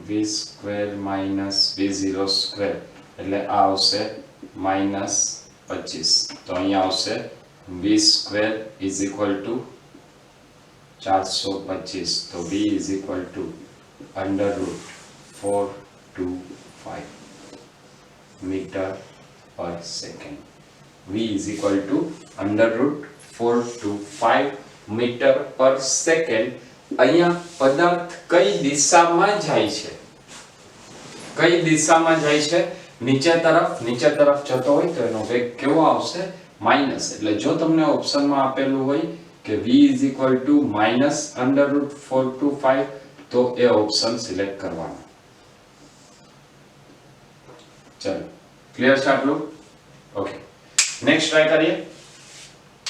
v square minus v0 square એટલે આ આવશે માઈનસ 25 તો અહીંયા આવશે v square is equal to 425 તો v ઇઝ ઇક્વલ ટુ under root 425 metre per second v is equal to under root 425 metre per second અહીંયા પદાર્થ કઈ દિશામાં જાય છે નીચે તરફ જતો હોય તો એનો વેગ કેવો આવશે માઈનસ એટલે જો તમને ઓપ્શનમાં આપેલું હોય કે v is equal to minus under root 425 તો એ ઓપ્શન સિલેક્ટ કરવાનો ચલો ક્લિયર છે આટલું ઓકે નેક્સ્ટ ટ્રાય કરીએ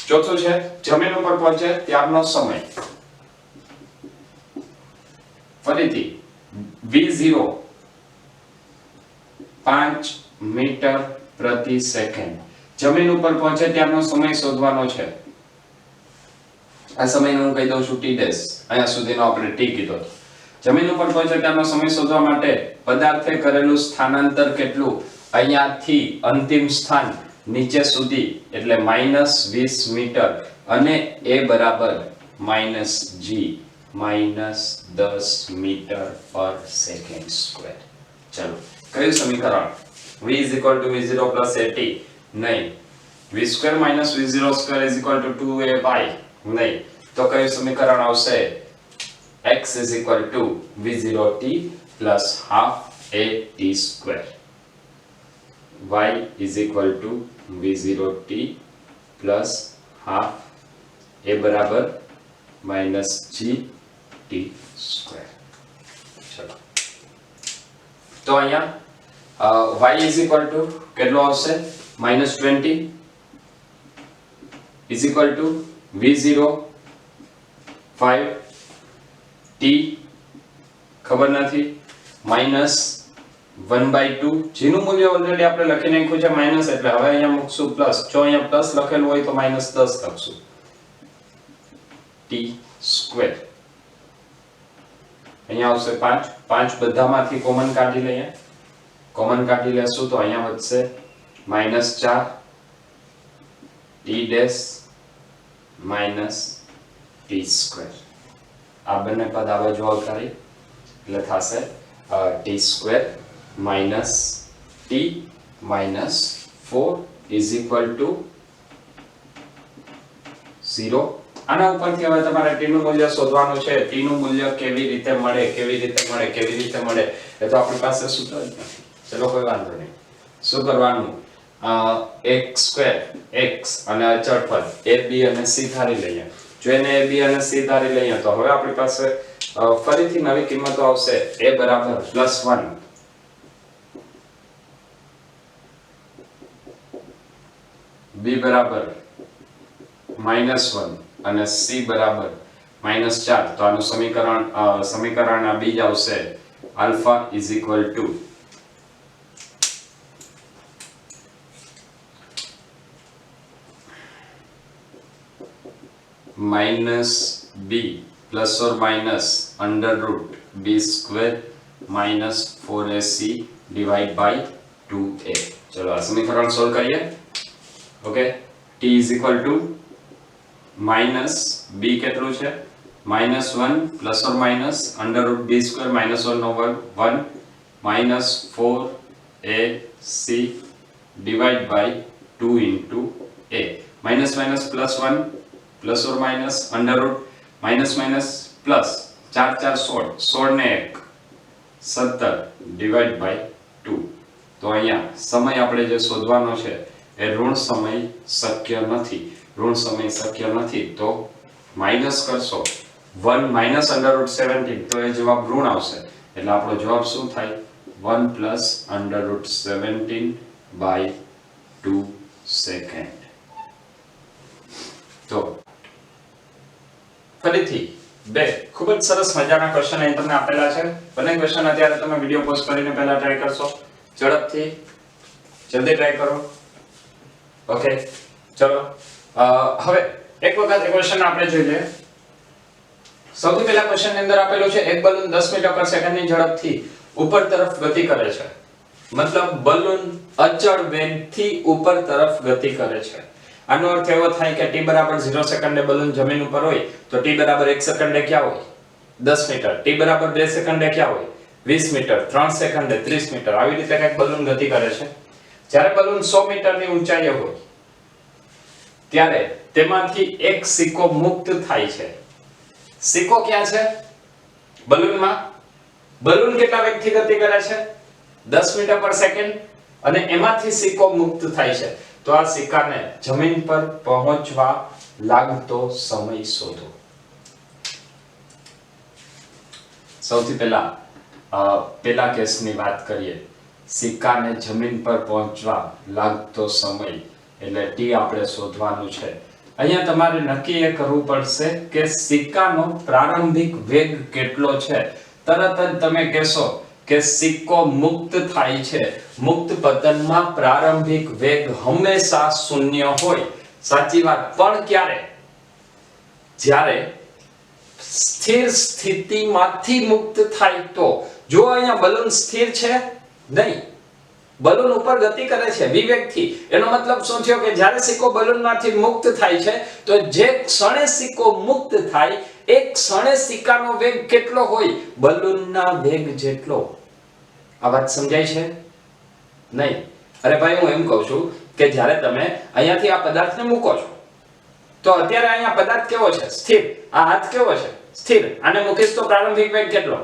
ચોથું છે જમીન ઉપર પહોંચે ત્યારનો સમય ફરીથી v0 5 મીટર પ્રતિ સેકન્ડ જમીન ઉપર પહોંચે ત્યારનો સમય શોધવાનો છે આ સમયને હું કહી દઉં છું t ડેશ અહીંયા સુધીનો આપણે t કીધો જમીન ઉપર પહોંચે ત્યારનો સમય શોધવા માટે પદાર્થે કરેલું સ્થાનાંતર કેટલું અહીંયાથી અંતિમ સ્થાન નીચે સુધી એટલે -20 મીટર અને a બરાબર -g -10 metre per second square ચલો કયું સમીકરણ v v0 at નહીં v2 v0 સ્ક્વેર 2a નહીં તો કયું સમીકરણ આવશે x v0t half at square y v0t half a बराबर -gt square चलो तो અહીંયા y કેટલો આવશે -20 v0 5 t ખબર નથી -1/2 જેનું મૂલ્ય ઓલરેડી આપણે લખી નાખ્યું છે માઈનસ એટલે હવે અહીંયા મૂકશું પ્લસ જો અહીંયા પ્લસ લખેલું હોય તો -10 લખશું t સ્ક્વેર અહીંયા આવશે 5 5 બધામાંથી કોમન કાઢી લઈએ લેશું તો અહીંયા વધશે -4 t ડેશ t સ્ક્વેર આ બંને પદ આ બાજુ આવતારી એટલે થશે t square t 4 is equal to 0 આના ઉપરથી હવે તમારે t નું મૂલ્ય શોધવાનું છે t નું મૂલ્ય કેવી રીતે મળે એ તો આપણી પાસે સૂત્ર જ નથી ચલો કોઈ વાંધો નહીં શું કરવાનું x² x અને અચળ પદ a b અને c ધારી લઈએ જો એને a b અને c ધારી લઈએ તો હવે આપણી પાસે ફરીથી નવી કિંમતો આવશે a બરાબર +1 b બરાબર -1 અને c બરાબર -4 તો આનું સમીકરણ આ બીજ આવશે alpha = -b ± √b² -4ac / 2a ચલો આ સમીકરણ સોલ્વ કરીએ ઓકે t = -b કેટલું છે -1 plus or minus √b² -1/1 -4ac divide by 2 into a. Minus minus plus 1 plus or minus √ minus minus plus 4 4 16 16 ને 1 17 ડિવાઇડ બાય 2. તો અહીંયા સમય આપણે જે શોધવાનો છે એ ઋણ સમય શક્ય નથી. ઋણ સમય શક્ય નથી તો માઈનસ કરશો 1 માઈનસ √17 તો એ જવાબ ઋણ આવશે. એટલે આપણો જવાબ શું થાય 1 પ્લસ √17 બાય 2 સેકન્ડ. તો ફરીથી બે ખૂબ જ સરસ મજાના ક્વેશ્ચન અહીં તમને આપેલા છે. બંને ક્વેશ્ચન અત્યારે તમે વિડિયો પોઝ કરીને પહેલા ટ્રાય કરશો. ઝડપથી જલ્દી ટ્રાય કરો. ઓકે ચલો હવે એક વખત એ ક્વેશ્ચન આપણે જોઈ લઈએ. સૌથી પહેલા ક્વેશ્ચન ની અંદર આપેલું છે એક બલૂન 10 મીટર પર સેકન્ડની ઝડપથી ઉપર તરફ ગતિ કરે છે. મતલબ બલૂન અચળ વેગથી ઉપર તરફ ગતિ કરે છે. આનો અર્થ એવો થાય કે t બરાબર 0 સેકન્ડે બલૂન જમીન ઉપર હોય તો t બરાબર 1 સેકન્ડે ક્યાં હોય 10 મીટર. t બરાબર 2 સેકન્ડે ક્યાં હોય 20 મીટર. 3 સેકન્ડે 30 મીટર. આવી રીતે કંઈક બલૂન ગતિ કરે છે. જ્યારે બલૂન 100 મીટરની ઊંચાઈએ હોય ત્યારે તેમાંથી એક સિક્કો મુક્ત થાય છે. સિક્કો ક્યાં છે બલૂનમાં? બલૂન કેટલા વેગથી ગતિ કરે છે 10 મીટર પર સેકન્ડ અને એમાંથી સિક્કો મુક્ત થાય છે. તો આ સિક્કાને જમીન પર પહોંચવા લાગતો સમય શોધો. સૌથી પહેલા પેલા કેસની વાત કરીએ. સિક્કાને જમીન પર પહોંચવા લાગતો સમય એટલે t આપણે શોધવાનું છે. અહીંયા તમારે નક્કી એ કરવું પડશે કે સિક્કાનો પ્રારંભિક વેગ કેટલો છે. તરત જ તમે કહેશો કે સિક્કો મુક્ત થાય છે. મુક્ત પતનમાં પ્રારંભિક વેગ હંમેશા શૂન્ય હોય. સાચી વાત. પણ ક્યારે? જ્યારે સ્થિર સ્થિતિમાંથી મુક્ત થાય તો. જો અહીંયા બલૂન સ્થિર છે નહીં, બલૂન ઉપર ગતિ કરે છે વિવેગથી. એનો મતલબ શું થયો કે જ્યારે સિક્કો બલૂનમાંથી મુક્ત થાય છે તો જે ક્ષણે સિક્કો મુક્ત થાય એક ક્ષણે સિક્કાનો વેગ કેટલો હોય બલૂનના વેગ જેટલો. આ વાત સમજાય છે નહીં? અરે ભાઈ હું એમ કહું છું કે જ્યારે તમે અહીંયાથી આ પદાર્થને મૂકો છો તો અત્યારે અહીંયા પદાર્થ કેવો છે સ્થિર. આ હાથ કેવો છે સ્થિર. આને મૂકીશ તો પ્રારંભિક વેગ કેટલો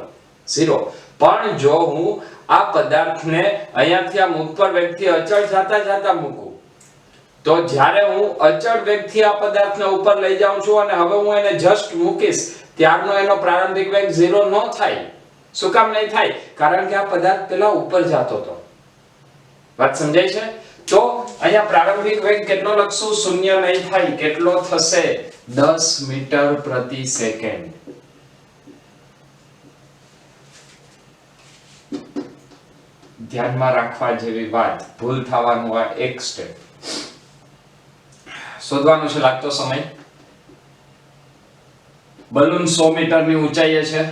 0. પણ જો હું આ પદાર્થને અહીંયાથી આ ઉપર વેગથી અચળ જાતા મૂકું તો જ્યારે હું અચળ વેગથી આ પદાર્થને ઉપર લઈ જાઉં છું અને હવે હું એને જસ્ટ મૂકીશ ત્યારનો એનો પ્રારંભિક વેગ 0 ન થાય. શું કામ નહીં થાય? કારણ કે આ પદાર્થ પેલા ઉપર જતો હતો. વાત સમજાય છે? તો અહીંયા પ્રારંભિક વેગ કેટલો લખશું? શૂન્ય નહીં થાય. કેટલો થશે 10 મીટર પ્રતિ સેકન્ડ. ધ્યાનમાં રાખવા જેવી વાત. ભૂલ થવાનું આ એક સ્ટેપ. શોધવાનું છે લાગતો સમય. બલૂન 100 મીટરની ઊંચાઈએ છે.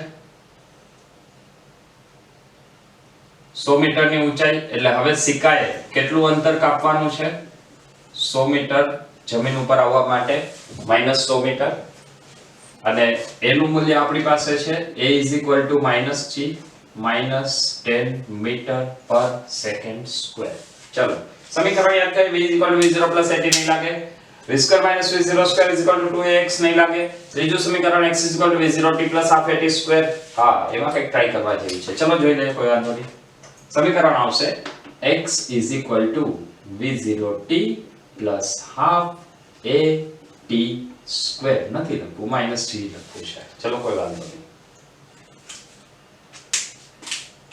100 મીટરની ઊંચાઈ એટલે હવે સિક્કાએ કેટલું અંતર કાપવાનું છે 100 મીટર જમીન ઉપર આવવા માટે -100 મીટર. અને એનું મૂલ્ય આપણી પાસે છે a = -g -10 metre per second square. ચલો સમીકરણ યાદ કરીએ. v = v0 + at નહીં લાગે. v² - v02 = 2ax નહીં લાગે. ત્રીજું સમીકરણ x = v0t + ½ at². હા એમાં કંઈક ટ્રાય કરવા જેવી છે. ચલો જોઈ લઈએ. કોઈ વાંધો નહીં. સમીકરણ આવશે x = v0t + ½ at² નથી લખવું -g લખવું છે. ચલો કોઈ વાંધો નહીં.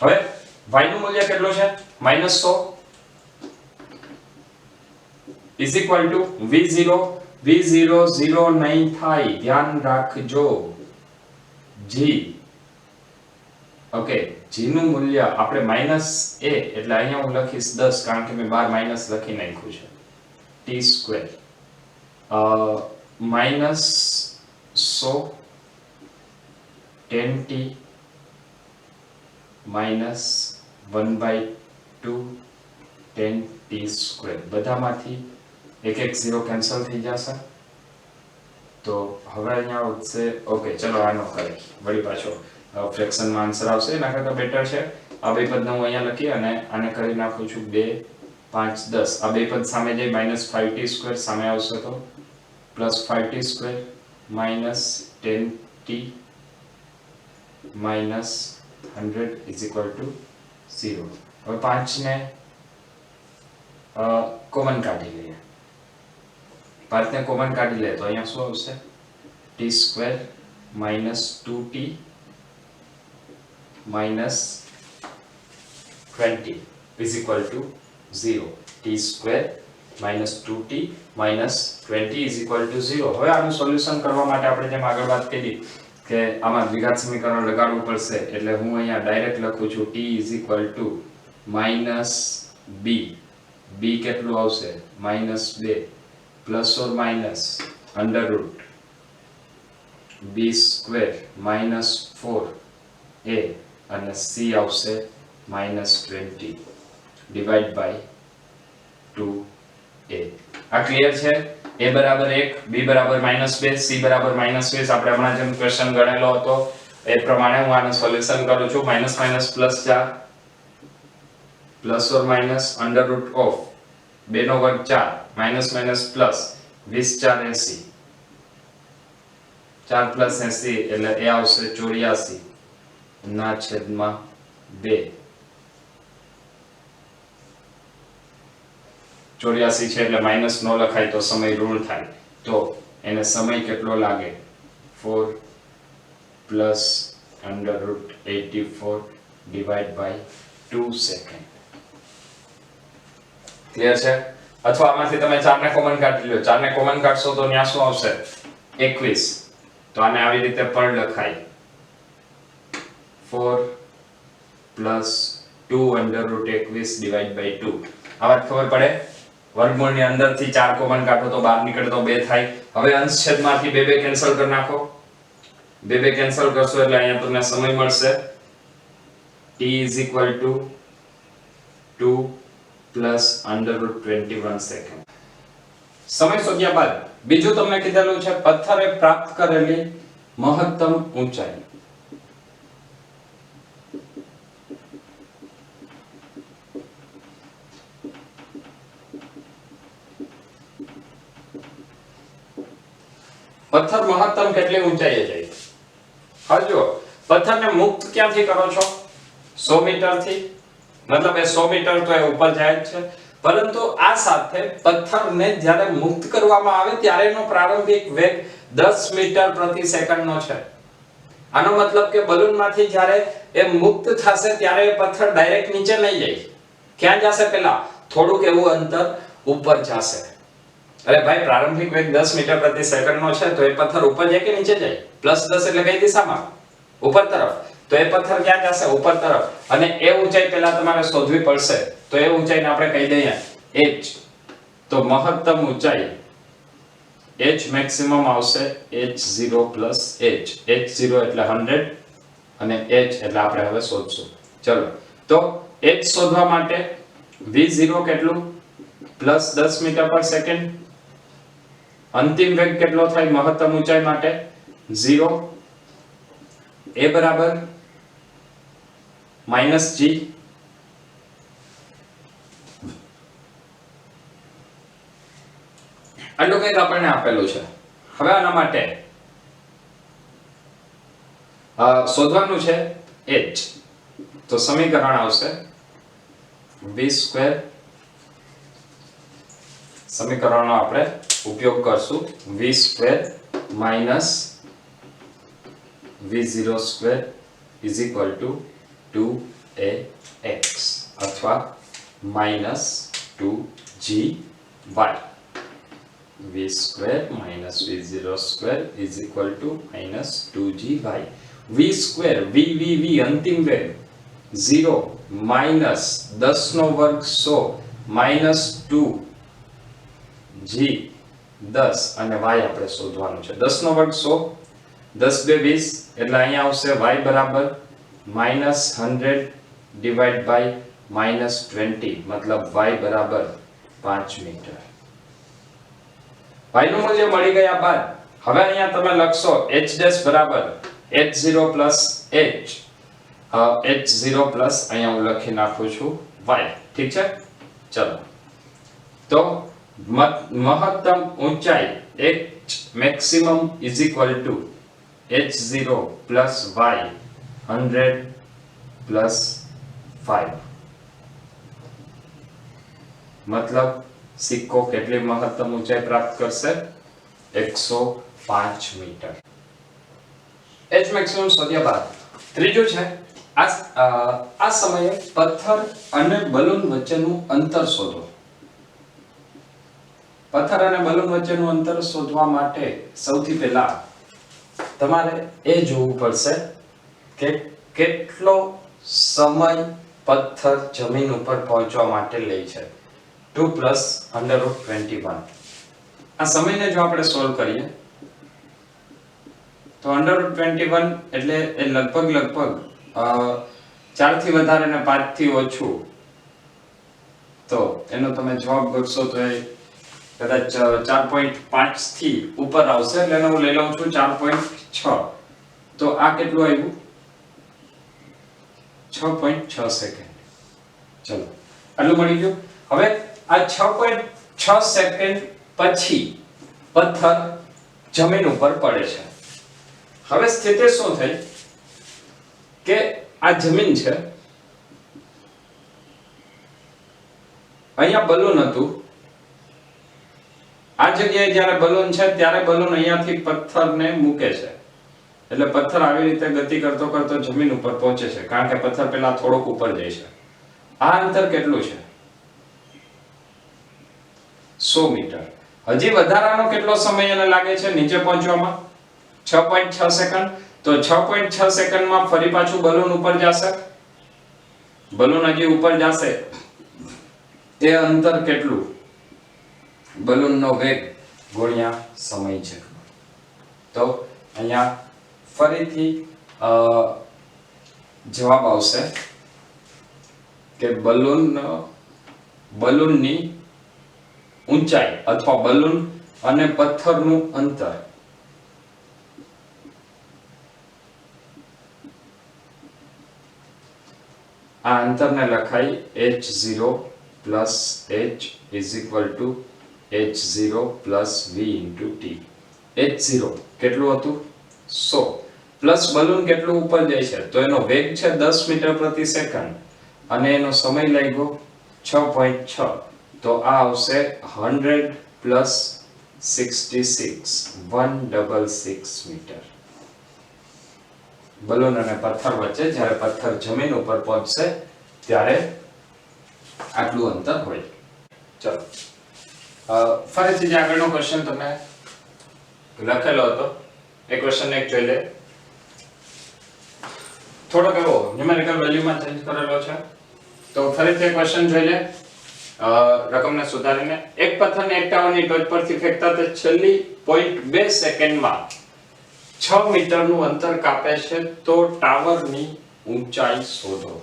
હવે y નું મૂલ્ય કેટલું છે -100 = v0 0 નહીં થાય. ધ્યાન રાખજો g. ઓકે g નું મૂલ્ય આપણે -a એટલે અહીંયા હું લખીશ 10 કારણ કે મેં બહાર માઈનસ લખી નાખ્યું છે. t² -100 10t -1/2 10t². બધામાંથી એક 0 કેન્સલ થઈ જશે. તો હવે અહીંયા આવશે ઓકે ચલો આનો કરી વળી પાછો ફ્રેક્શનમાં આન્સર આવશે એના કરતાં બેટર છે આ બે પદને હું અહીંયા લખી અને આને કરી નાખું છું 2 5 10 આ બે પદ સામે જઈ -5t² સામે આવશે તો +5t² -10t -100 = 0. હવે 5 ને કોમન કાઢી લઈએ 5 ને કોમન કાઢી લે તો અહીંયા શું આવશે t² -2t -20 = 0. t² -2t -20 = 0. હવે આનું સોલ્યુશન કરવા માટે આપણે જેમ આગળ વાત કરી કે આમાં દ્વિઘાત સમીકરણ લગાડવું પડશે એટલે હું અહીંયા ડાયરેક્ટ લખું છું t - b b કેટલું આવશે -2 ± √b² -4a અને c આવશે -20 ડિવાઇડ બાય 2a. આ ક્લિયર છે? a બરાબર 1 b બરાબર -2 c બરાબર -20 આપણે હમણાં જેમ ક્વેશ્ચન ગણેલો હતો એ પ્રમાણે હું આનું સોલ્યુશન કરું છું -, +4 ± √2 નો વર્ગ 4 -, +20 4 80 4 + 80 એટલે એ આવશે 84 ના છેદમાં 2 84 છે એટલે માઈનસ નો લખાય તો સમય ઋણ થાય તો એને સમય કેટલો લાગે 4 + √84 ડિવાઇડ બાય 2 સેકન્ડ. ક્લિયર છે? અથવા આમાંથી તમે 4 ને કોમન કાઢી લો 4 ને કોમન કાઢશો તો ત્યાં શું આવશે 21 તો આને આવી રીતે પણ લખાય 4 + 2 √21 ડિવાઇડ બાય 2. આ વાત ખબર પડે? વર્ગમૂળની અંદરથી 4 કોમન કાઢો તો બહાર નીકળે તો 2 થાય. હવે અંશ છેદમાંથી 2 કેન્સલ કરી નાખો 2 કેન્સલ કરશો એટલે અહીંયા તમને સમય મળશે t = 2 + √21 સેકન્ડ. સમય શોધ્યા બાદ બીજું તમને કીધેલું છે પથ્થરે પ્રાપ્ત કરેલી મહત્તમ ઊંચાઈ. પથ્થર મહત્તમ કેટલી ઊંચાઈએ જાય? હવે જો પથ્થરને મુક્ત ક્યાંથી કરો છો 100 મીટરથી મતલબ એ 100 મીટર તો એ ઉપર જાય જ છે પરંતુ આ સાથે પથ્થરને જ્યારે મુક્ત કરવામાં આવે ત્યારે એનો પ્રારંભિક વેગ 10 મીટર પ્રતિ સેકન્ડનો છે. આનો મતલબ કે બલૂનમાંથી જ્યારે એ મુક્ત થશે ત્યારે એ પથ્થર ડાયરેક્ટ નીચે નહીં જાય. ક્યાં જશે? પહેલા થોડુંક એવું અંતર ઉપર જશે. અરે ભાઈ પ્રારંભિક વેગ 10 મીટર પ્રતિ સેકન્ડનો છે તો એ પથ્થર ઉપર જાય કે નીચે જાય? +10 એટલે કઈ દિશામાં? ઉપર તરફ. તો એ પથ્થર ક્યાં જશે? ઉપર તરફ. અને એ ઊંચાઈ પહેલા તમારે શોધવી પડશે તો એ ઊંચાઈને આપણે કહી દઈએ h. તો મહત્તમ ઊંચાઈ h મેક્સિમમ આવશે h0 + h. h0 એટલે 100 અને h એટલે આપણે હવે શોધશું. ચલો તો h શોધવા માટે v0 કેટલું +10 મીટર પર સેકન્ડ. અંતિમ વેગ કેટલો થાય મહત્તમ ઊંચાઈ માટે 0. a બરાબર -g. આટલું કંઈક આપણને આપેલું છે. હવે આના માટે શોધવાનું છે h. તો સમીકરણ આવશે v². સમીકરણનો આપણે ઉપયોગ કરશું v² - v02 = 2ax અથવા -2gy. v² - v02 = -2gy. v² v અંતિમ વેગ 0 - 10 નો વર્ગ 100 - 2 g 10 અને y આપણે શોધવાનું છે. 10 નો વર્ગ 100 10 × 2 = 20 એટલે અહીંયા આવશે y બરાબર -100 ડિવાઇડ બાય -20 મતલબ y બરાબર 5 મીટર. y નું મૂલ્ય મળી ગયા બાદ હવે અહીંયા તમે લખશો h ડેશ બરાબર h0 plus h h0 plus અહીંયા હું લખી નાખું છું y. ઠીક છે, ચલો. તો મહત્તમ ઊંચાઈ h maximum is equal to h0 plus y 100 plus 5. मतलब સિક્કો કેટલી મહત્તમ ઊંચાઈ પ્રાપ્ત કરશે? 105 મીટર. h maximum શોધ્યા બાદ ત્રીજું છે આ સમયે પથ્થર અને બલૂન વચ્ચેનું અંતર શોધો. પથ્થર અને બલૂન વચ્ચેનું અંતર શોધવા માટે સૌથી પહેલા તમારે એ જોવું પડશે કે કેટલો સમય પથ્થર જમીન ઉપર પહોંચવા માટે લે છે. 2 plus √21. આ સમયને જો આપણે સોલ્વ કરીએ તો √21 એટલે એ લગભગ 4 થી વધારે ને 5 થી ઓછું, તો એનો તમે જવાબ ગોતશો તો એ કદાચ 4.5 થી ઉપર આવશે. એટલે હું લઈ લઉં છું 4.6. તો આ કેટલું આવ્યું? 6.6 સેકન્ડ. ચલો, આટલું મળી ગયું. હવે આ 6.6 સેકન્ડ પછી પથ્થર જમીન ઉપર પડે છે. હવે સ્થિતિ શું થઈ કે આ જમીન છે, અહીંયા બલૂન હતું, આ જગ્યાએ જ્યારે બલૂન છે ત્યારે બલૂન અહીંયાથી પથ્થરને મૂકે છે. એટલે પથ્થર આવી રીતે ગતિ કરતો કરતો જમીન ઉપર પહોંચે છે, કારણ કે પથ્થર પહેલા થોડોક ઉપર જાય છે. આ અંતર કેટલું છે? 100 મીટર. હજી વધારાનો કેટલો સમય એને લાગે છે નીચે પહોંચવામાં? 6.6 સેકન્ડ. તો 6.6 સેકન્ડમાં ફરી પાછું બલૂન ઉપર જશે. બલૂન હજી ઉપર જશે, એ અંતર કેટલું? બલૂનનો વેગ ગુણ્યા સમય છે. તો અહીંયા ફરીથી જવાબ આવશે કે બલૂનની ઊંચાઈ અથવા બલૂન અને પથ્થરનું અંતર આ અંતરને લખાય h0 plus h is equal to h0 plus v into t. h0 કેટલું હતું? 100 પ્લસ બલૂન કેટલું ઉપર જાય છે તો એનો વેગ છે 10 મીટર પ્રતિ સેકન્ડ અને એનો સમય લાગ્યો 6.6. તો આ આવશે 100 plus 66 166 મીટર. બલૂન અને પથ્થર વચ્ચે જ્યારે પથ્થર જમીન ઉપર પહોંચશે ત્યારે આટલું અંતર હોય. ચલો, ફરીથી જે આગળનો ક્વેશ્ચન તમે લખેલો હતો એ ક્વેશ્ચન એક જોઈ લે. થોડોક એવો ન્યુમેરિકલ વેલ્યુમાં ચેન્જ કરેલો છે. તો ફરીથી ક્વેશ્ચન જોઈ લે. રકમને સુધારીને એક પથ્થરને એક ટાવરની ટોચ પરથી ફેંકતા તે છેલ્લી 0.2 સેકન્ડમાં 6 મીટરનું અંતર કાપે છે, તો ટાવરની ઊંચાઈ શોધો.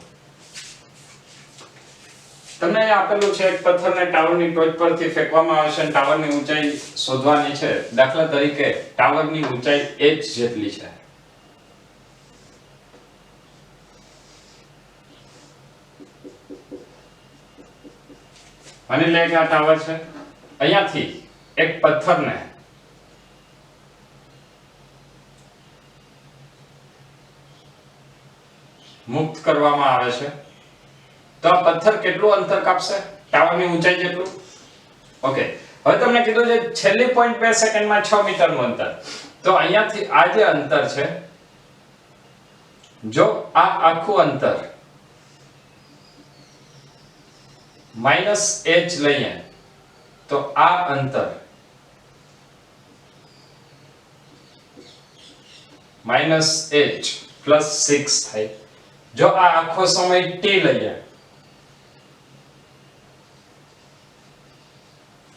તમને આપેલું છે એક પથ્થરને ટાવરની ટોચ પરથી ફેંકવામાં આવે છે અને ટાવરની ઊંચાઈ શોધવાની છે. દાખલા તરીકે ટાવરની ઊંચાઈ h જેટલી છે. માની લે કે આ ટાવર છે, અહીંયાથી એક પથ્થરને મુક્ત કરવામાં આવે છે, તો આ પથ્થર કેટલું અંતર કાપશે? ટાવરની ઊંચાઈ જેટલું. ઓકે, હવે તમને કીધું છે છેલ્લી 0.2 સેકન્ડમાં 6 મીટરનું અંતર. તો અહીંયાથી આ જે અંતર છે, જો આ આખું અંતર -h લઈએ તો આ અંતર -h plus 6 થાય. જો આ આખો સમય t લઈએ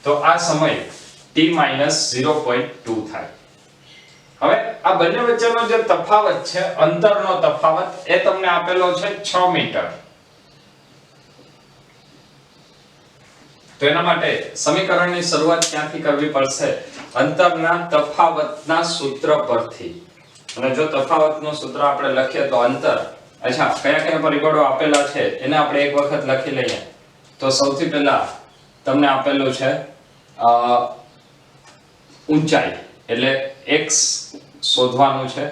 તો આ સમય t - 0.2 થાય. હવે આ બંને વચ્ચેનો જે તફાવત છે, અંતરનો તફાવત, એ તમને આપેલો છે 6 મીટર. તો એના માટે સમીકરણની શરૂઆત ક્યાંથી કરવી પડશે? અંતરના તફાવતના સૂત્ર પરથી. અને જો તફાવતનું સૂત્ર આપણે લખીએ તો અંતર, અચ્છા કયા કયા પરિબળો આપેલા છે એને આપણે એક વખત લખી લઈએ. તો સૌથી પહેલા તમને આપેલું છે ઊંચાઈ એટલે x શોધવાનું છે.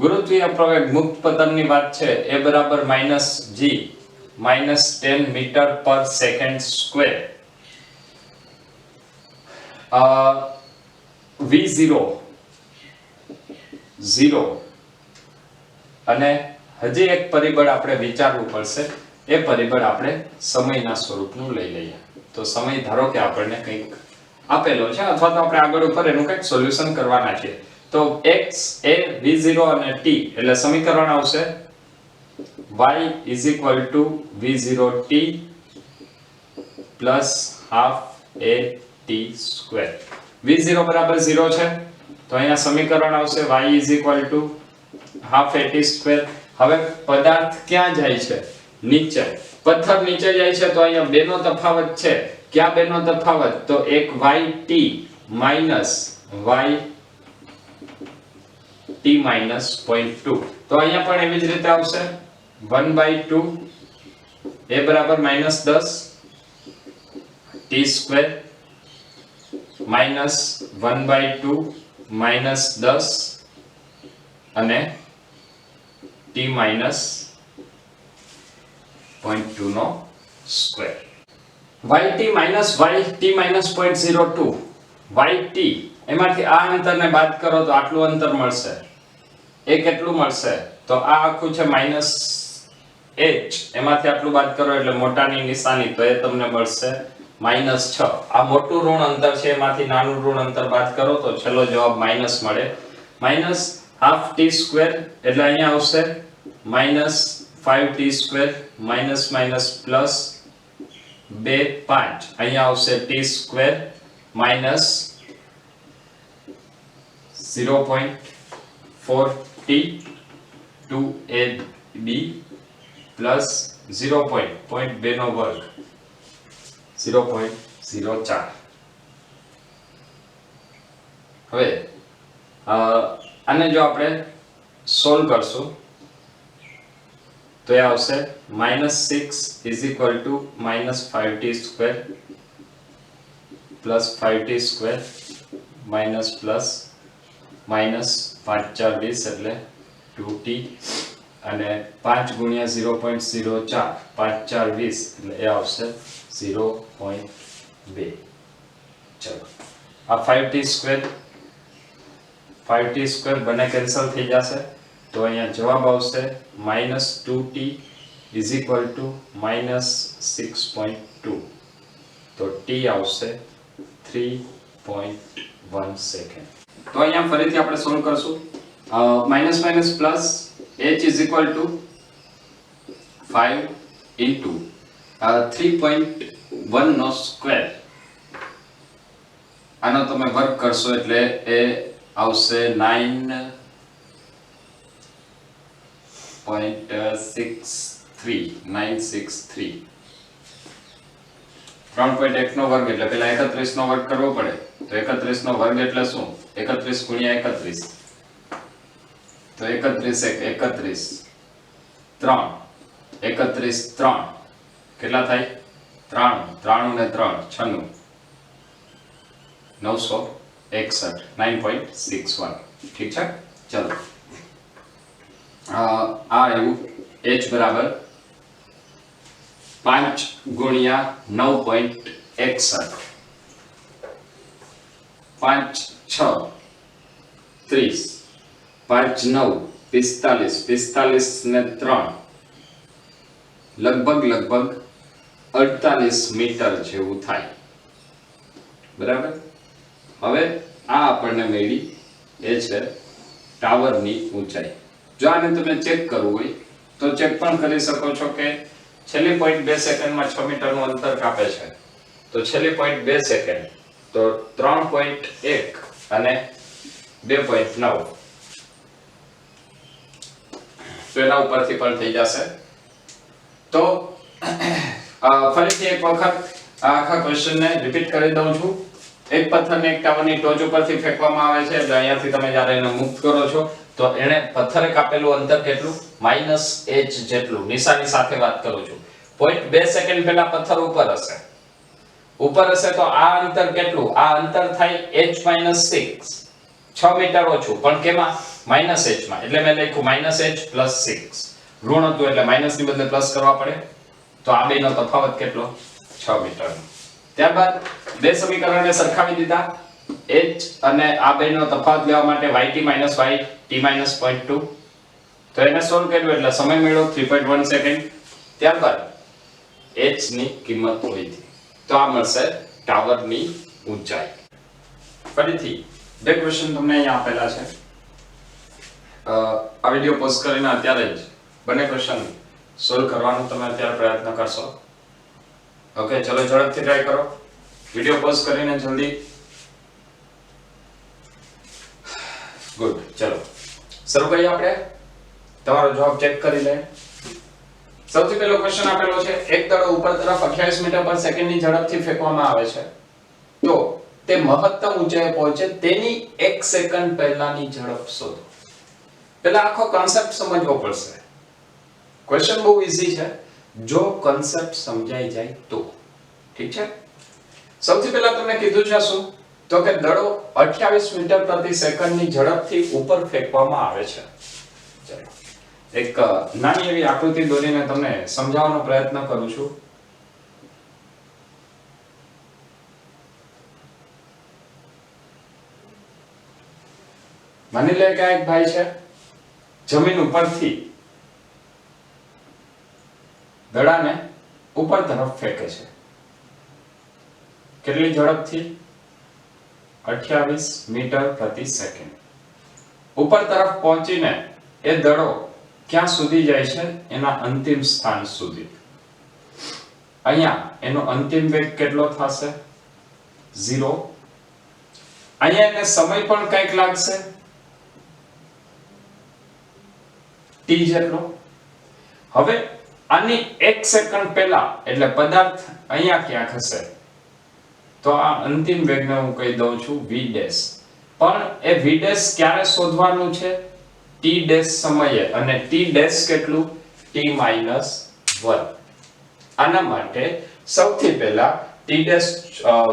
ગુરુત્વીય પ્રવેગ મુક્ત પતનની વાત છે a બરાબર -g -10 metre per second square. v0 0 અને હજી એક પરિબળ આપણે વિચારવું પડશે. એ પરિબળ આપણે સમયના સ્વરૂપનું લઈ લઈએ. તો સમય ધારો કે આપણને કંઈક આપેલો છે અથવા તો આપણે આગળ ઉપર એનું કંઈક સોલ્યુશન કરવાના છે. તો x એ v0 અને t એટલે સમીકરણ આવશે y v0t plus half at². v0 બરાબર 0 છે તો અહીંયા સમીકરણ આવશે y half at². હવે પદાર્થ ક્યાં જાય છે? નીચે. પથ્થર નીચે જાય છે તો અહીંયા બેનો તફાવત છે. ક્યાં બેનો તફાવત? તો એક yt minus yt minus 0.2. તો અહીંયા પણ એવી જ રીતે આવશે 1/2 a બરાબર -10 t² minus 1/2 -10 અને t minus 0.2 નો square. yt minus yt minus 0.02 yt એમાંથી આ અંતરને બાદ કરો તો આટલું અંતર મળશે. એ કેટલું મળશે? તો આ આખું છે -h, એમાંથી આટલું બાદ કરો એટલે મોટાની નિશાની, તો એ તમને મળશે -6. આ મોટું ઋણ અંતર છે એમાંથી નાનું ઋણ અંતર બાદ કરો તો છેલ્લો જવાબ માઈનસ મળે. -half t² એટલે અહીંયા આવશે -5t² માઈનસ માઈનસ પ્લસ 2 5 અહીંયા આવશે t² minus 0.4t 2ab plus 0.2 નો વર્ગ 0.04. હવે આને જો આપણે સોલ્વ કરશું તો એ આવશે -6 -5t² plus 5t² minus plus minus 5 4 20 એટલે 2t અને 5 ગુણ્યા 0.04 5 4 20 એટલે એ આવશે 0.2. ચલો આ 5t² બને કેન્સલ થઈ જશે તો અહીંયા જવાબ આવશે -2t -6.2. તો t આવશે 3.1 સેકન્ડ. તો અહીંયા ફરીથી આપણે સોલ્વ કરશું. Minus minus plus h 5 into 3.1 નો સ્ક્વેર. આનો તમે વર્ક કરશો એટલે એ આવશે 9.63 3.1 નો વર્ગ એટલે પેલા 31 નો વર્ગ કરવો પડે. તો 31 નો વર્ગ એટલે શું? 31 ગુણ્યા 31 તો 31 31 3 31 3 કેટલા થાય? 93 ને 3 96 961 9.61. ઠીક છે. ચલો આ આવ્યું h બરાબર 5 ગુણ્યા 9.61 5 6 30 5 9 45 45 ને 3 લગભગ 48 મીટર જેવું થાય. બરાબર. હવે આ આપણને મળી એ છે ટાવરની ઊંચાઈ. જો આને તમે ચેક કરવું હોય તો ચેક પણ કરી શકો છો કે છેલ્લી 0.2 સેકન્ડમાં 6 મીટરનું અંતર કાપે છે. તો છેલ્લી 0.2 સેકન્ડ તો 3.1 અને 2.9 તો એના ઉપરથી પણ થઈ જશે. તો ફરીથી એક વખત આ આખા ક્વેશ્ચનને રિપીટ કરી દઉં છું. એક પથ્થરને એક ટાવરની ટોચ ઉપરથી ફેંકવામાં આવે છે, એટલે અહીંયાથી તમે જ્યારે એને મુક્ત કરો છો તો એને પથ્થરે કાપેલું અંતર કેટલું -h જેટલું. નિશાની સાથે વાત કરું છું. 0.2 સેકન્ડ પહેલા પથ્થર ઉપર હશે તો આ અંતર કેટલું? આ અંતર થાય h - 6, 6 મીટર ઓછું, પણ કેમાં? -h માં. એટલે મેં લખ્યું -h + 6. ઋણ હતું એટલે માઈનસ ની બદલે પ્લસ કરવા પડે, તો આ બેનો તફાવત કેટલો? 6 મીટર. ત્યારબાદ બે સમીકરણને સરખાવી દીધા. h અને આ બેનો તફાવત લેવા માટે yt - yt - 0.2, તો એને સોલ્વ કર્યું એટલે સમય મળ્યો 3.1 સેકન્ડ. ત્યારબાદ h ની કિંમત હોઈથી, તો આ મળશે ટાવરની ઊંચાઈ. ફરીથી બે ક્વેશ્ચન તમને અહીંયા આપેલા છે. આ વિડિયો પોઝ કરીને અત્યારે જ બંને ક્વેશ્ચન સોલ્વ કરવાનો તમે અત્યારે પ્રયત્ન કરશો. ઓકે, ચલો ઝડપથી ટ્રાય કરો. વિડિયો પોઝ કરીને જલ્દી. ગુડ. ચલો શરૂ કરીએ આપણે. તમારો જવાબ ચેક કરી લે. સૌથી પહેલો ક્વેશ્ચન આપેલો છે, એક દડો ઉપર તરફ 28 મીટર પર સેકન્ડની ઝડપથી ફેંકવામાં આવે છે, તો તે મહત્તમ ઊંચાઈએ પહોંચે તેની 1 સેકન્ડ પહેલાની ઝડપ શોધો. પહેલા આખો કોન્સેપ્ટ સમજવો પડશે. ક્વેશ્ચન બહુ ઈઝી છે જો કોન્સેપ્ટ સમજાઈ જાય તો. ઠીક છે. સૌથી પહેલા તમને કીધું છે શું? તો કે દડો 28 મીટર પ્રતિ સેકન્ડની ઝડપથી ઉપર ફેંકવામાં આવે છે. ચલો એક નાની એવી આકૃતિ દોરીને તમને સમજાવવાનો પ્રયત્ન કરું છું. માની લે કે એક ભાઈ છે, જમીન ઉપરથી દડાને ઉપર તરફ ફેંકે છે. કેટલી ઝડપથી? 28 મીટર પ્રતિ સેકન્ડ. ઉપર તરફ પહોંચીને એ દડો ક્યાં સુધી જાય છે? એના અંતિમ સ્થાન સુધી. અહીંયા એનો અંતિમ વેગ કેટલો થશે? 0. અહીંયા એને સમય પણ કંઈક લાગશે t જેટલો. હવે આની 1 સેકન્ડ પહેલા એટલે પદાર્થ અહીંયા ક્યાંક હશે, તો આ અંતિમ વેગને હું કહી દઉં છું v ડેશ. પણ એ v ડેશ ક્યારે શોધવાનું છે? t ડેશ સમયે. અને t ડેશ કેટલું? t - 1. આના માટે સૌથી પહેલા t ડેશ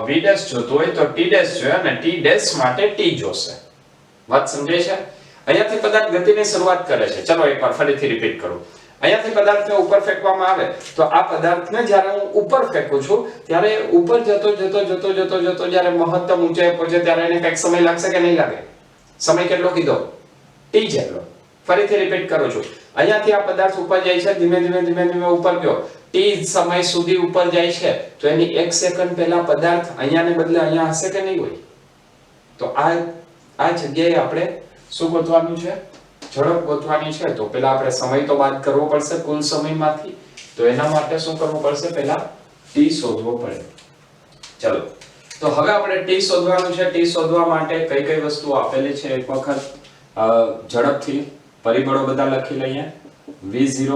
v ડેશ જોતો હોય તો t ડેશ જોઈએ અને t ડેશ માટે t જોશે. વાત સમજાય છે? અહીંયાથી પદાર્થ ગતિની શરૂઆત કરે છે. ચલો એકવાર ફરીથી રિપીટ કરું. અહીંયાથી પદાર્થને ઉપર ફેંકવામાં આવે તો આ પદાર્થને જ્યારે હું ઉપર ફેંકું છું ત્યારે ઉપર જતો જ્યારે મહત્તમ ઊંચાઈએ પહોંચે ત્યારે એને કંઈક સમય લાગશે કે નહીં લાગે? સમય કેટલો કીધો? t જેટલો. ફરીથી રિપીટ કરું છું. અહીંયાથી આ પદાર્થ ઉપર જાય છે, ધીમે ધીમે ઉપર ગયો, t સમય સુધી ઉપર જાય છે, તો એની 1 સેકન્ડ પહેલા પદાર્થ અહીંયાને બદલે અહીંયા હશે કે નહીં હોય? તો આ જગ્યાએ આપણે શું ગોતવાનું છે? ઝડપ ગોતવાની છે. તો પહેલા આપણે સમય તો બાદ કરવો પડશે કુલ સમયમાંથી. તો એના માટે શું કરવું પડશે? પહેલા t શોધવો પડે. ચલો તો હવે આપણે t શોધવાનું છે. t શોધવા માટે કઈ કઈ વસ્તુઓ આપેલી છે એક વખત ઝડપથી પરિબળો બધા લખી લઈએ. v0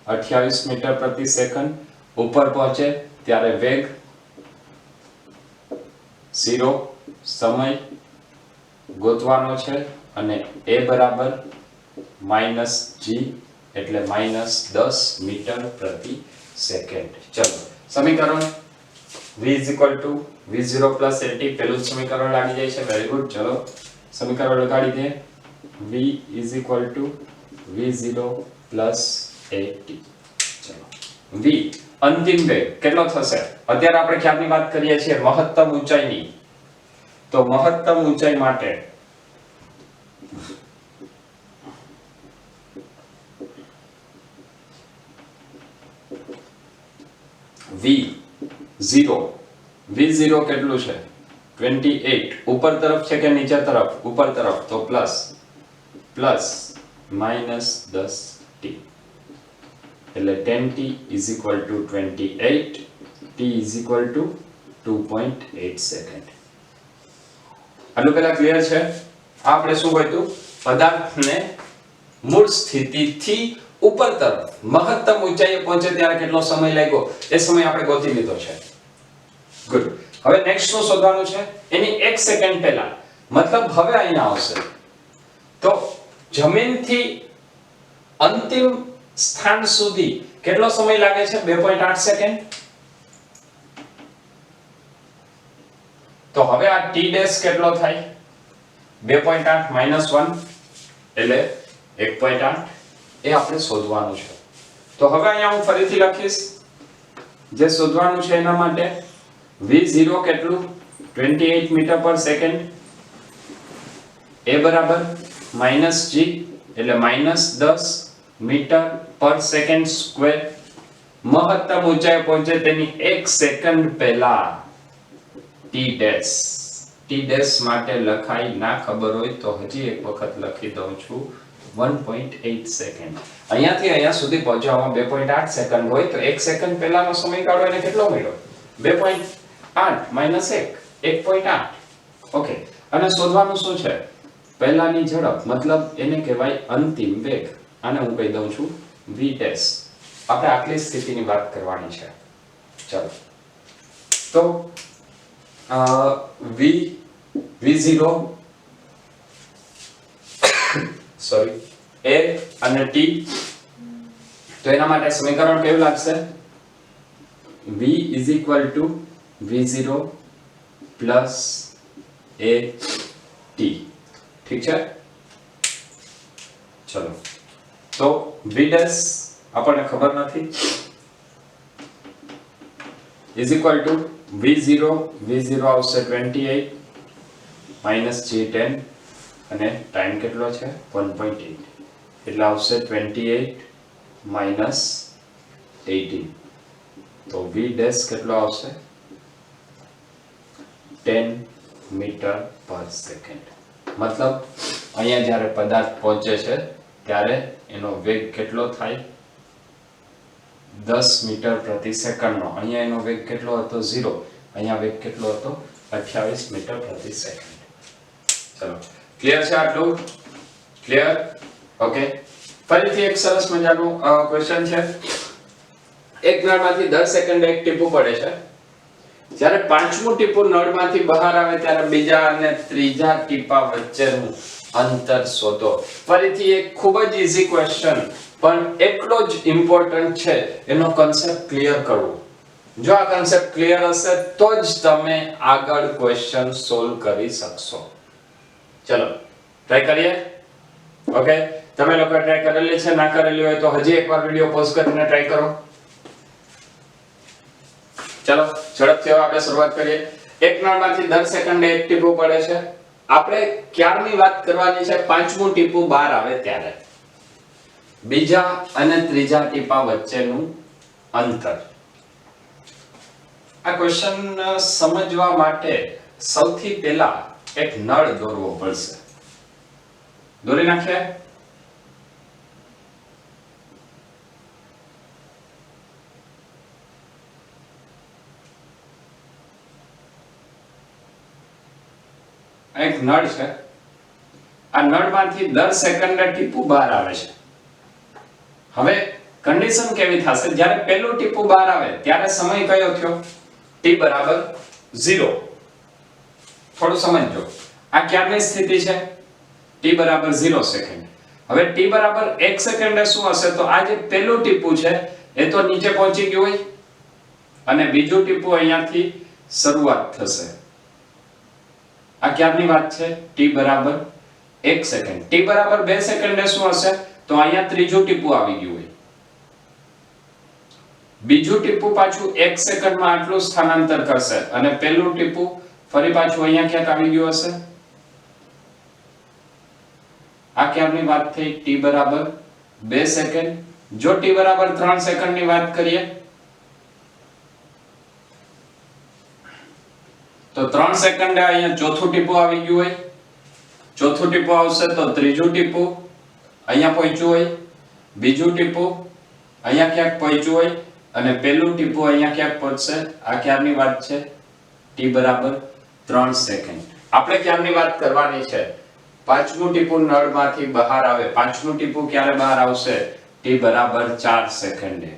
28 મીટર પ્રતિ સેકન્ડ. ઉપર પહોંચે ત્યારે વેગ 0, સમય ગોતવાનો છે અને a બરાબર -g એટલે -10 મીટર પ્રતિ સેકન્ડ. ચલો સમીકરણ v v0 + at પેલું સમીકરણ લાગી જાય છે. Very good. ચલો સમીકરણ લગાડી દે. v v0 + at. ચલો v અંતિમ વેગ કેટલો થશે? અત્યારે આપણે ક્યાંની વાત કરીએ છીએ? મહત્તમ ઊંચાઈની. તો મહત્તમ ઊંચાઈ માટે v0 કેટલું છે? 28. ઉપર તરફ છે કે નીચે તરફ? ઉપર તરફ. તો પ્લસ -10t એટલે 10t = 28, t = 2.8 સેકન્ડ. આટલું પહેલા ક્લિયર છે? આપણે શું કહ્યું? પદાર્થને મૂળ સ્થિતિથી ઉપર તરફ મહત્તમ ઊંચાઈએ પહોંચે ત્યારે કેટલો સમય લાગ્યો એ સમય આપણે ગોતી લીધો છે. ગુડ. હવે નેક્સ્ટ શું શોધવાનું છે? એની 1 સેકન્ડ પહેલા, મતલબ હવે અહીંયા આવશે તો જમીનથી અંતિમ સ્થાન સુધી કેટલો સમય લાગે છે? 2.8 સેકન્ડ. તો હવે આ t ડેશ કેટલો થાય? 2.8 - 1 એટલે 1.8. એ આપણે શોધવાનું છે. તો હવે અહીંયા હું ફરીથી લખીશ જે શોધવાનું છે એના માટે v0 કેટલું? 28 મીટર પર સેકન્ડ. a બરાબર -g એટલે -10 મીટર પર સેકન્ડ સ્ક્વેર. મહત્તમ ઊંચાઈ પહોંચે તેની 1 સેકન્ડ પહેલા t ડેશ માટે લખાય ના ખબર હોય તો હજી એક વખત લખી દઉં છું 1.8 સેકન્ડ. અહીંયાથી અહીંયા સુધી પહોંચવામાં 2.8 સેકન્ડ હોય તો 1 સેકન્ડ પહેલાનો સમયગાળો એને કેટલો મળ્યો? 2.8 - 1 1.8. ઓકે. અને શોધવાનું શું છે? પહેલાની ઝડપ મતલબ એને કહેવાય અંતિમ વેગ. આને હું કહી દઉં છું v ડેશ. આપણે આટલી સ્થિતિની વાત કરવાની છે. ચલો તો v0 સોરી a અને t. તો એના માટે સમીકરણ કેવું લાગશે? v v0 plus a t. ઠીક છે. ચલો તો v ડેશ આપણને ખબર નથી v0 આવશે 28 -g10 અને ટાઈમ કેટલો છે? 1.8 એટલે આવશે 28 - 18. તો v ડેશ કેટલો આવશે? 10 મીટર પર સેકન્ડ. મતલબ અહીંયા જ્યારે પદાર્થ પહોંચે છે ત્યારે એનો વેગ કેટલો થાય? 10 મીટર પ્રતિ સેકન્ડનો. અહીંયા એનો વેગ કેટલો હતો? 0. અહીંયા વેગ કેટલો હતો? 28 મીટર પ્રતિ સેકન્ડ. ચલો ક્લિયર છે આટલું? ક્લિયર? ઓકે. ફરીથી એક સરસ મજાનું ક્વેશ્ચન છે. એક નળમાંથી દર સેકન્ડે એક ટીપું પડે છે. જ્યારે પાંચમું ટીપું નળમાંથી બહાર આવે ત્યારે બીજા અને ત્રીજા ટીપા વચ્ચેનું અંતર શોધો. ફરીથી એક ખૂબ જ ઈઝી ક્વેશ્ચન પણ એટલો જ ઇમ્પોર્ટન્ટ છે એનો કન્સેપ્ટ ક્લિયર કરવો. જો આ કન્સેપ્ટ ક્લિયર હશે તો જ તમે આગળ ક્વેશ્ચન સોલ્વ કરી શકશો. ચલો ટ્રાય કરીએ. ઓકે. તમે લોકો ટ્રાય કરેલી છે? ના કરેલી હોય તો હજી એકવાર વિડિયો પોઝ કરીને ટ્રાય કરો. ચલો ઝડપથી આપણે શરૂઆત કરીએ. એક નળમાંથી દર સેકન્ડે એક ટીપું પડે છે. આપણે ક્યારની વાત કરવાની છે? પાંચમું ટીપું બહાર આવે ત્યારે. બીજા અને ત્રીજા ટીપા વચ્ચેનું અંતર. આ ક્વેશ્ચન સમજવા માટે સૌથી પહેલા એક નળ દોરવો પડશે. દોરી નાખીએ. એક નળ છે. આ નળમાંથી દર સેકન્ડે ટીપું બહાર આવે છે. હવે કન્ડિશન કેવી થશે? જ્યારે પહેલું ટીપું બહાર આવે ત્યારે સમય કયો થયો? t બરાબર 0. થોડું સમજજો. આ ક્યારની સ્થિતિ છે? t બરાબર 0 સેકન્ડ. હવે t બરાબર 1 સેકન્ડે શું હશે? તો આ જે પહેલું ટીપું છે એ તો નીચે પહોંચી ગયું હોય અને બીજું ટીપું અહીંયાથી શરૂઆત થશે. આ ક્યારની વાત છે? t બરાબર 1 સેકન્ડ. t બરાબર 2 સેકન્ડે શું હશે? તો અહીંયા ત્રીજું ટીપું આવી ગયું હોય. બીજું ટીપું પાછું 1 સેકન્ડમાં આટલું સ્થાનાંતર કરશે અને પહેલું ટીપું ફરી પાછું અહીંયા ક્યાંક આવી ગયું હશે. આ ક્યારની વાત થઈ? t બરાબર 2 સેકન્ડ. જો t બરાબર 3 સેકન્ડની વાત કરીએ તો 3 સેકન્ડે અહીંયા ચોથું ટીપું આવી ગયું હોય. ચોથું ટીપું આવશે તો ત્રીજું ટીપું અહીંયા પહોંચ્યું હોય. બીજું ટીપું અહીંયા ક્યાંક પહોંચ્યું હોય અને પહેલું ટીપું અહીંયા ક્યાંક પહોંચશે. આ ક્યારની વાત છે? t બરાબર 3 સેકન્ડ. આપણે ક્યારની વાત કરવાની છે? પાંચમું ટીપું નળમાંથી બહાર આવે. પાંચમું ટીપું ક્યારે બહાર આવશે? t બરાબર 4 સેકન્ડે.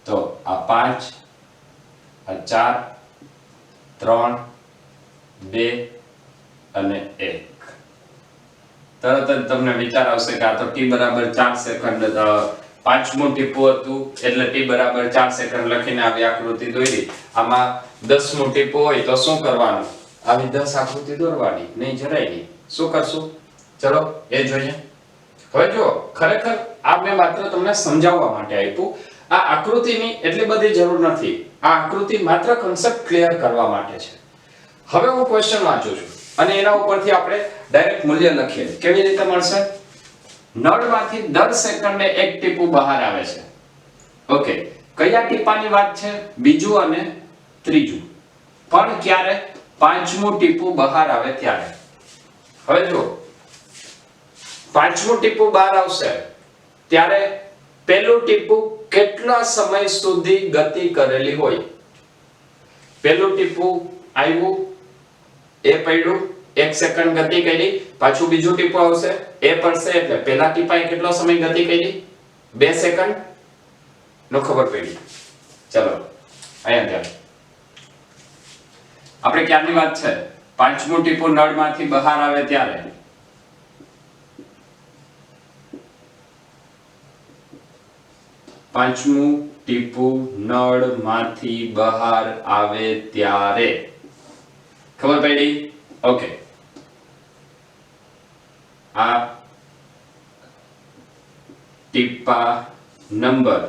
તો આ 5 આ 4 3 2 અને 1. તરત જ તમને વિચાર આવશે કે આ તો t બરાબર 4 સેકન્ડ પાંચમું ટીપું હતું એટલે t બરાબર 4 સેકન્ડ લખીને આવી આકૃતિ દોરી. આમાં 10મું ટીપું હોય તો શું કરવાનું? આવી 10 આકૃતિ દોરવાની. નહીં, જરાય નહીં. શું કરશું? ચલો એ જોઈએ. હવે જો ખરેખર આ મેં માત્ર તમને સમજાવવા માટે આપ્યું. આ આકૃતિની એટલી બધી જરૂર નથી. આ આકૃતિ માત્ર કન્સેપ્ટ ક્લિયર કરવા માટે છે. હવે હું ક્વેશ્ચન વાંચું છું અને એના ઉપરથી આપણે ડાયરેક્ટ મૂલ્ય લખીએ. કેવી રીતે મળશે? નળમાંથી દર સેકન્ડે એક ટીપું બહાર આવે છે. ઓકે, કયા ટીપાની વાત છે? બીજું અને ત્રીજું. પણ ક્યારે? પાંચમું ટીપું બહાર આવે ત્યારે. હવે જો પાંચમું ટીપું બહાર આવશે ત્યારે પહેલું ટીપું કેટલા સમય સુધી ગતિ કરેલી હોય? પહેલું ટીપું આવ્યું, એ પડ્યું, 1 સેકન્ડ ગતિ કરી, પાછું બીજું ટીપું આવશે, એ પડશે એટલે પહેલા ટીપાએ કેટલો સમય ગતિ કરી? 2 સેકન્ડ નો ખબર પડી. ચલો અહીંયા ધ્યાન. આપણે ક્યારની વાત છે? પાંચમું ટીપું નળમાંથી બહાર આવે ત્યારે. પાંચમું ટીપું નળમાંથી બહાર આવે ત્યારે. ખબર પડી? ઓકે, આ ટીપા નંબર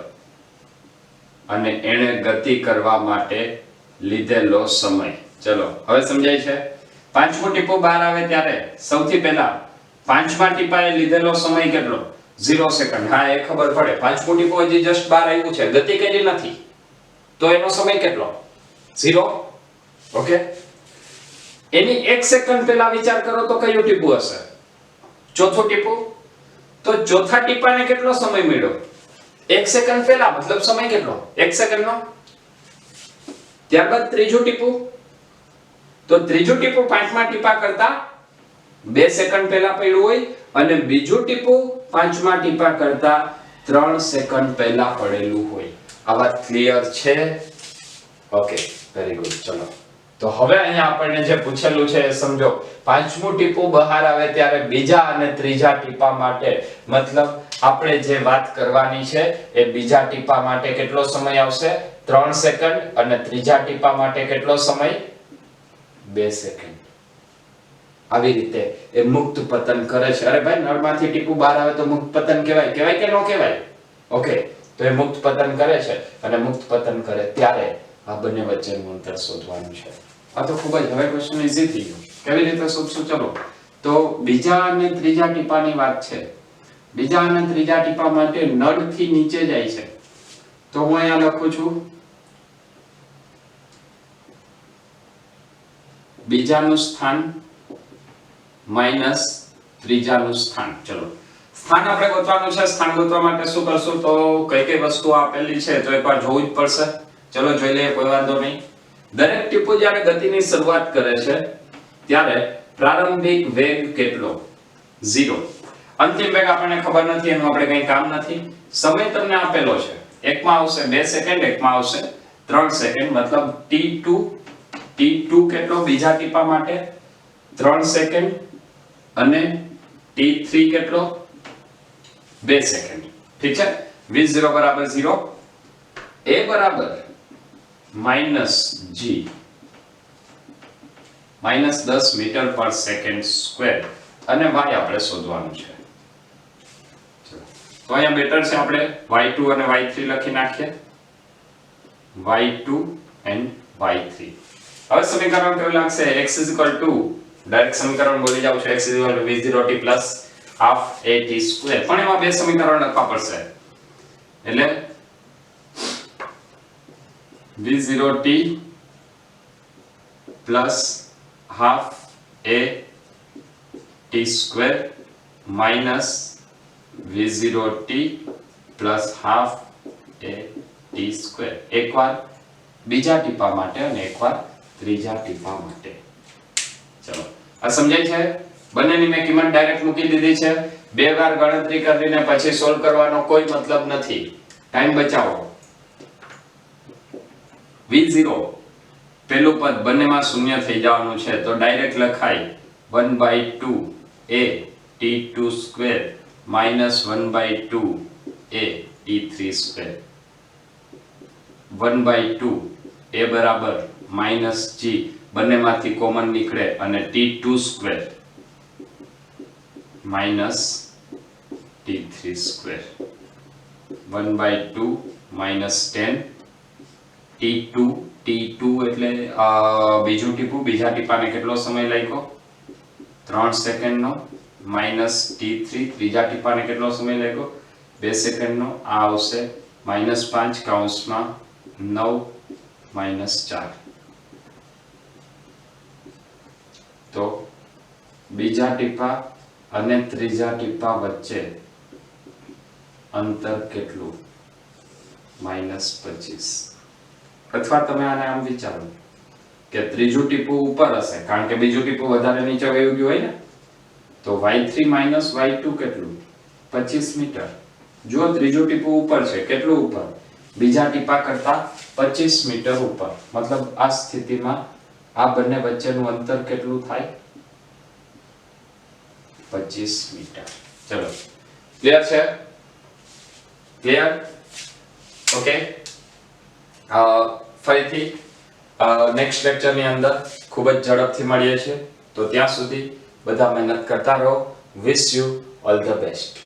અને એને ગતિ કરવા માટે લીધેલો સમય. ચલો હવે સમજાય છે? પાંચમું ટીપું બહાર આવે ત્યારે સૌથી પહેલા પાંચમા ટીપાએ લીધેલો સમય કેટલો? 0 સેકન્ડ. હા, એ ખબર પડે. પાંચમું ટીપું હજી જસ્ટ બહાર આવ્યું છે, ગતિ કરી નથી, તો એનો સમય કેટલો? 0. ઓકે, એની 1 સેકન્ડ પહેલા વિચાર કરો તો કયું ટીપું હશે? ચોથું ટીપું. તો ચોથા ટીપાને કેટલો સમય મળ્યો? 1 સેકન્ડ પહેલા, મતલબ સમય કેટલો? 1 સેકન્ડનો. ત્યારબાદ ત્રીજું ટીપું. તો ત્રીજું ટીપું પાંચમા ટીપા કરતા 2 સેકન્ડ પહેલા પડ્યું હોય અને બીજું ટીપું પાંચમા ટીપા કરતા 3 સેકન્ડ પહેલા પડેલું હોય. આ વાત ક્લિયર છે? Okay, very good. ચલો તો હવે અહીંયા આપણને જે પૂછેલું છે એ સમજો. પાંચમું ટીપું બહાર આવે ત્યારે બીજા અને ત્રીજા ટીપા માટે, મતલબ આપણે જે વાત કરવાની છે એ બીજા ટીપા માટે કેટલો સમય આવશે? 3 સેકન્ડ. અને ત્રીજા ટીપા માટે કેટલો સમય? 2 સેકન્ડ. આવી રીતે એ મુક્ત પતન કરે છે. અરે ભાઈ, નળમાંથી ટીપું બહાર આવે તો મુક્ત પતન કહેવાય? કહેવાય કે ન કહેવાય? ઓકે, તો એ મુક્ત પતન કરે છે અને મુક્ત પતન કરે ત્યારે આ બંને વચ્ચેનું અંતર શોધવાનું છે. આ તો ખૂબ જ હવે ક્વેશ્ચન ઈઝી થઈ ગયો. કેવી રીતે શોધશું? ચલો તો બીજા અને ત્રીજા ટીપાની વાત છે. બીજા અને ત્રીજા ટીપા માટે નળથી નીચે જાય છે તો હું અહીંયા લખું છું બીજાનું સ્થાન માઈનસ ત્રીજાનું સ્થાન. ચલો સ્થાન આપણે ગોતવાનું છે. સ્થાન ગોતવા માટે શું કરશું? તો કઈ કઈ વસ્તુ આપેલી છે તો એકવાર જોવું જ પડશે. ચલો જોઈ લઈએ, કોઈ વાંધો નહીં. દરેક ટીપું જ્યારે ગતિની શરૂઆત કરે છે ત્યારે પ્રારંભિક વેગ કેટલો? 0. અંતિમ વેગ આપણને ખબર નથી, એનું આપણે કંઈ કામ નથી. સમય તમને આપેલો છે. એકમાં આવશે 2 સેકન્ડ, એકમાં આવશે 3 સેકન્ડ, મતલબ t2 કેટલો બીજા ટીપા માટે? 3 સેકન્ડ. અને t3 કેટલો? 2 સેકન્ડ. ઠીક છે? v0 બરાબર 0, a બરાબર -g -10 metre per second square અને y આપણે શોધવાનું છે. તો અહીંયા બેટર છે, આપણે y2 અને y3 લખી નાખીએ. y2 and y3. હવે સમીકરણ કેવું લાગશે? x ડાયરેક્ટ સમીકરણ બોલી જાવ છો. x v0t plus half at square. પણ એમાં બે સમીકરણ લખવા પડશે. એટલે v0t plus half a t square minus v0t plus half a t square. એકવાર બીજા ટીપા માટે અને એકવાર ત્રીજા ટીપા માટે. ચલો આ સમજાય છે? બંનેની મેં કિંમત ડાયરેક્ટ મૂકી દીધી છે. બે વાર ગણતરી કરીને પછી સોલ્વ કરવાનો કોઈ મતલબ નથી. ટાઈમ બચાવો. v0 પેલું પદ બંનેમાં શૂન્ય થઈ જવાનું છે તો ડાયરેક્ટ લખાય 1/2 a t2 square minus 1/2 a t3 square 1/2 a બરાબર માઇનસ g બંનેમાંથી કોમન નીકળે અને t2 square minus t3 square 1/2 minus 10 t2 એટલે બીજું ટીપું, બીજા ટીપાને કેટલો સમય લાગ્યો 3 સેકન્ડનો માઇનસ t3 ત્રીજા ટીપાને કેટલો સમય લાગ્યો 2 સેકન્ડનો આ આવશે -5 કૌંસમાં 9 -4 તો બીજા ટીપા અને ત્રીજા ટીપા વચ્ચે અંતર કેટલું -25 અથવા તમે આને આમ વિચારો કે ત્રીજું ટીપું ઉપર હશે કારણ કે બીજું ટીપું વધારે નીચે વયું ગયું હોય ને તો y3 y2 કેટલું 25 મીટર જો ત્રીજું ટીપું ઉપર છે કેટલું ઉપર બીજા ટીપા કરતા 25 મીટર ઉપર મતલબ આ સ્થિતિમાં આ બંને વચ્ચેનું અંતર કેટલું થાય 25 મીટર ચલો ક્લિયર છે ક્લિયર ઓકે ફરીથી નેક્સ્ટ લેક્ચર ની અંદર ખૂબ જ ઝડપથી મળીએ છીએ તો ત્યાં સુધી બધા મહેનત કરતા રહો wish you all the best